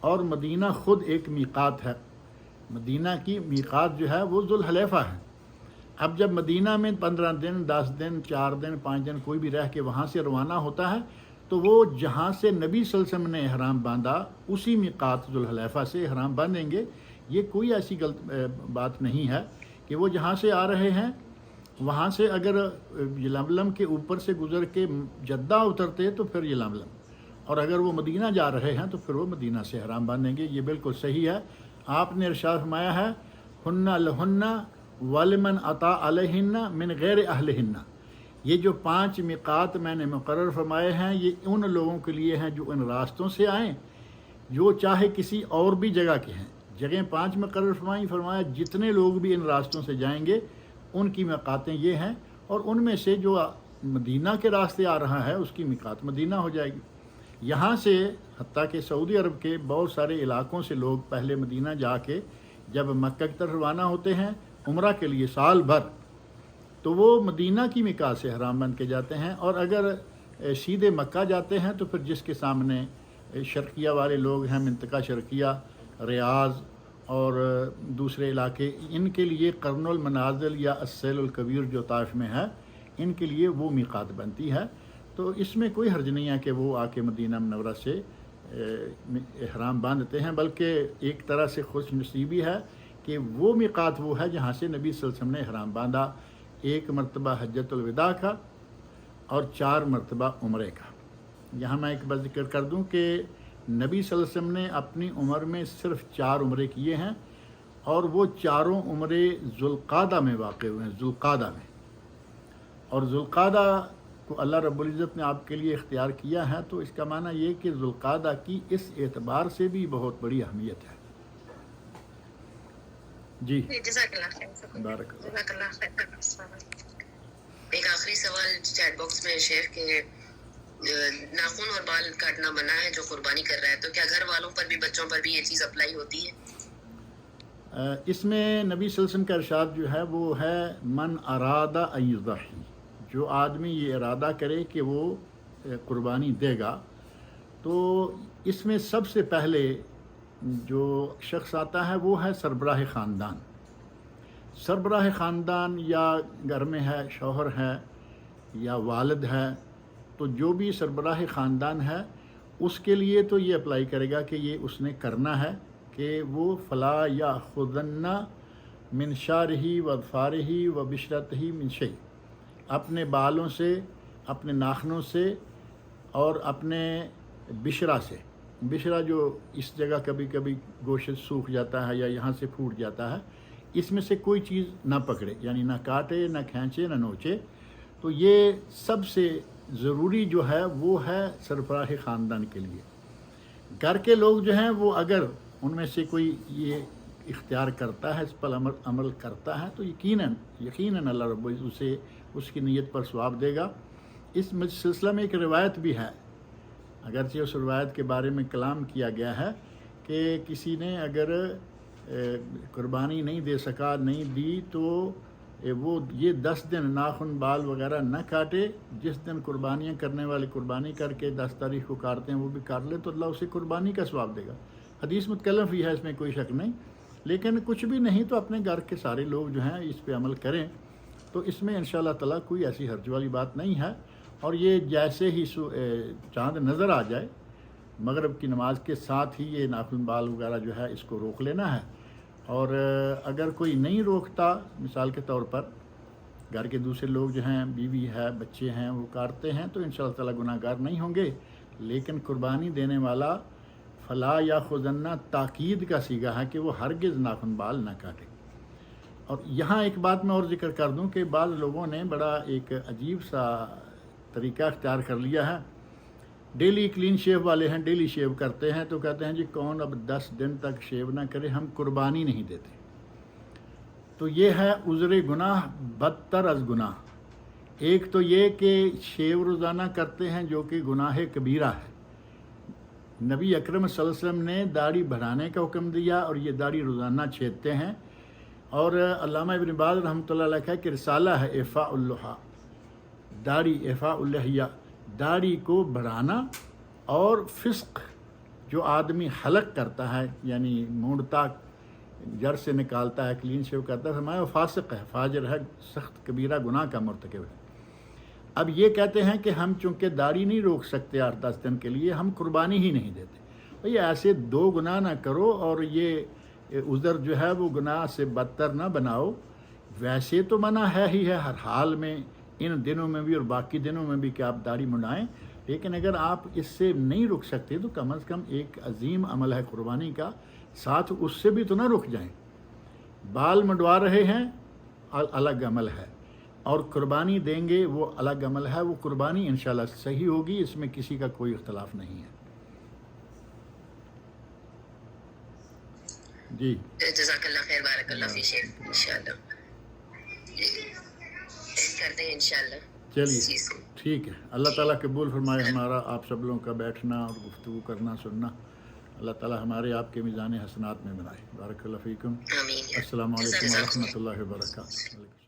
اور مدینہ خود ایک میقات ہے، مدینہ کی میقات جو ہے وہ ذوالحلیفہ ہے۔ اب جب مدینہ میں 15 دن، 10 دن، 4 دن، 5 دن کوئی بھی رہ کے وہاں سے روانہ ہوتا ہے، تو وہ جہاں سے نبی صلی اللہ علیہ وسلم نے احرام باندھا اسی میقات ذوالحلیفہ سے احرام باندھیں گے۔ یہ کوئی ایسی غلط بات نہیں ہے کہ وہ جہاں سے آ رہے ہیں وہاں سے اگر یلملم کے اوپر سے گزر کے جدہ اترتے تو پھر یلملم، اور اگر وہ مدینہ جا رہے ہیں تو پھر وہ مدینہ سے احرام باندھیں گے۔ یہ بالکل صحیح ہے۔ آپ نے ارشاد فرمایا ہے ہن لہن ولمن عطا علیہن من غیر اہلہن، یہ جو 5 میقات میں نے مقرر فرمائے ہیں یہ ان لوگوں کے لیے ہیں جو ان راستوں سے آئیں، جو چاہے کسی اور بھی جگہ کے ہیں۔ جگہیں 5 مقرر فرمایا جتنے لوگ بھی ان راستوں سے جائیں گے ان کی میقاتیں یہ ہیں، اور ان میں سے جو مدینہ کے راستے آ رہا ہے اس کی میقات مدینہ ہو جائے گی۔ یہاں سے حتیٰ کہ سعودی عرب کے بہت سارے علاقوں سے لوگ پہلے مدینہ جا کے جب مکہ کی طرف روانہ ہوتے ہیں عمرہ کے لیے سال بھر، تو وہ مدینہ کی میقات سے احرام بند کے جاتے ہیں، اور اگر سیدھے مکہ جاتے ہیں تو پھر جس کے سامنے شرقیہ والے لوگ ہیں، منطقہ شرقیہ، ریاض اور دوسرے علاقے، ان کے لیے قرن المنازل یا السیل الکبیر جو طائف میں ہے، ان کے لیے وہ میقات بنتی ہے۔ تو اس میں کوئی حرج نہیں ہے کہ وہ آ کے مدینہ منورہ سے احرام باندھتے ہیں، بلکہ ایک طرح سے خوش نصیبی ہے کہ وہ میقات وہ ہے جہاں سے نبی صلی اللہ علیہ وسلم نے احرام باندھا، 1 مرتبہ حجۃ الوداع کا اور 4 مرتبہ عمرے کا۔ یہاں میں ایک بات ذکر کر دوں کہ نبی صلی اللہ علیہ وسلم نے اپنی عمر میں صرف 4 عمرے کیے ہیں، اور وہ چاروں عمرے ذوالقعدہ میں واقع ہوئے ہیں، ذوالقعدہ میں۔ اور ذوالقعدہ کو اللہ رب العزت نے آپ کے لیے اختیار کیا ہے، تو اس کا معنی یہ کہ ذوالقعدہ کی اس اعتبار سے بھی بہت بڑی اہمیت ہے۔ جی جزاک اللہ خیر، بارک اللہ۔ جزاک اللہ خیر۔ ایک آخری سوال چیٹ باکس میں شیخ کے ناخن اور بال کاٹنا منع ہے جو قربانی کر رہا ہے، تو کیا گھر والوں پر بھی بچوں پر بھی یہ چیز اپلائی ہوتی ہے؟ اس میں نبی صلی اللہ علیہ وسلم کا ارشاد جو ہے وہ ہے من اراد ان یضحی، جو آدمی یہ ارادہ کرے کہ وہ قربانی دے گا، تو اس میں سب سے پہلے جو شخص آتا ہے وہ ہے سربراہ خاندان۔ سربراہ خاندان یا گھر میں ہے، شوہر ہے یا والد ہے، تو جو بھی سربراہ خاندان ہے اس کے لیے تو یہ اپلائی کرے گا کہ یہ اس نے کرنا ہے کہ وہ فلا یاخذن من شعرہ و اظفارہ و بشرتہ من شیء، اپنے بالوں سے، اپنے ناخنوں سے اور اپنے بشرہ سے، بشرہ جو اس جگہ کبھی کبھی گوشت سوکھ جاتا ہے یا یہاں سے پھوٹ جاتا ہے، اس میں سے کوئی چیز نہ پکڑے، یعنی نہ کاٹے، نہ کھینچے، نہ نوچے۔ تو یہ سب سے ضروری جو ہے وہ ہے سربراہ خاندان کے لیے۔ گھر کے لوگ جو ہیں وہ اگر ان میں سے کوئی یہ اختیار کرتا ہے، اس پر عمل کرتا ہے، تو یقیناً اللہ رب العزت اسے اس کی نیت پر ثواب دے گا۔ اس سلسلہ میں ایک روایت بھی ہے، اگرچہ اس روایت کے بارے میں کلام کیا گیا ہے کہ کسی نے اگر قربانی نہیں دے سکا، نہیں دی، تو وہ یہ 10 دن ناخن بال وغیرہ نہ کاٹے۔ جس دن قربانیاں کرنے والے قربانی کر کے 10 تاریخ کو کاٹتے ہیں وہ بھی کاٹ لے، تو اللہ اسے قربانی کا ثواب دے گا۔ حدیث متکلم ہی ہے، اس میں کوئی شک نہیں، لیکن کچھ بھی نہیں تو اپنے گھر کے سارے لوگ جو ہیں اس پہ عمل کریں، تو اس میں انشاءاللہ تعالیٰ کوئی ایسی حرج والی بات نہیں ہے۔ اور یہ جیسے ہی چاند نظر آ جائے مغرب کی نماز کے ساتھ ہی یہ ناخن بال وغیرہ جو ہے اس کو روک لینا ہے۔ اور اگر کوئی نہیں روکتا، مثال کے طور پر گھر کے دوسرے لوگ جو ہیں، بیوی ہے، بچے ہیں، وہ کاٹتے ہیں، تو انشاءاللہ تعالیٰ گناہ گار نہیں ہوں گے۔ لیکن قربانی دینے والا فلا یاخذن تاکید کا صیغہ ہے کہ وہ ہرگز ناخن بال نہ کاٹے۔ اور یہاں ایک بات میں اور ذکر کر دوں کہ بعض لوگوں نے بڑا ایک عجیب سا طریقہ اختیار کر لیا ہے۔ ڈیلی کلین شیو والے ہیں، ڈیلی شیو کرتے ہیں، تو کہتے ہیں جی کون اب 10 دن تک شیو نہ کرے، ہم قربانی نہیں دیتے۔ تو یہ ہے عذر گناہ بدتر از گناہ۔ ایک تو یہ کہ شیو روزانہ کرتے ہیں جو کہ گناہ کبیرہ ہے۔ نبی اکرم صلی اللہ علیہ وسلم نے داڑھی بڑھانے کا حکم دیا اور یہ داڑھی روزانہ چھیدتے ہیں۔ اور علامہ ابن باز رحمۃ اللہ علیہ کہ رسالہ ہے اعفاء اللحیٰ، داڑھی اعفاء اللحیہ، داڑھی کو بڑھانا۔ اور فسق جو آدمی حلق کرتا ہے، یعنی مونڈتا جڑ سے نکالتا ہے، کلین شیو کرتا ہے، فرمایا وہ فاسق ہے، فاجر ہے، سخت کبیرہ گناہ کا مرتکب ہے۔ اب یہ کہتے ہیں کہ ہم چونکہ داڑھی نہیں روک سکتے 8-10 دن کے لیے، ہم قربانی ہی نہیں دیتے۔ بھئی ایسے 2 گناہ نہ کرو اور یہ عذر جو ہے وہ گناہ سے بدتر نہ بناؤ۔ ویسے تو منع ہے ہی ہے ہر حال میں، ان دنوں میں بھی اور باقی دنوں میں بھی، کہ آپ داڑھی منڈائیں، لیکن اگر آپ اس سے نہیں رک سکتے تو کم از کم ایک عظیم عمل ہے قربانی کا، ساتھ اس سے بھی تو نہ رک جائیں۔ بال منڈوا رہے ہیں الگ عمل ہے، اور قربانی دیں گے وہ الگ عمل ہے۔ وہ قربانی انشاءاللہ صحیح ہوگی، اس میں کسی کا کوئی اختلاف نہیں ہے۔ جی جزاک اللہ خیر، بارک اللہ فی شیخ، انشاءاللہ کرتے ہیں انشاءاللہ۔ چلیے ٹھیک ہے، اللہ تعالیٰ قبول فرمائے ہمارا آپ سب لوگوں کا بیٹھنا اور گفتگو کرنا سننا۔ اللہ تعالیٰ ہمارے آپ کے میزان حسنات میں بنائے۔ بارک اللہ فیکم۔ آمین۔ السلام علیکم ورحمۃ اللہ وبرکاتہ۔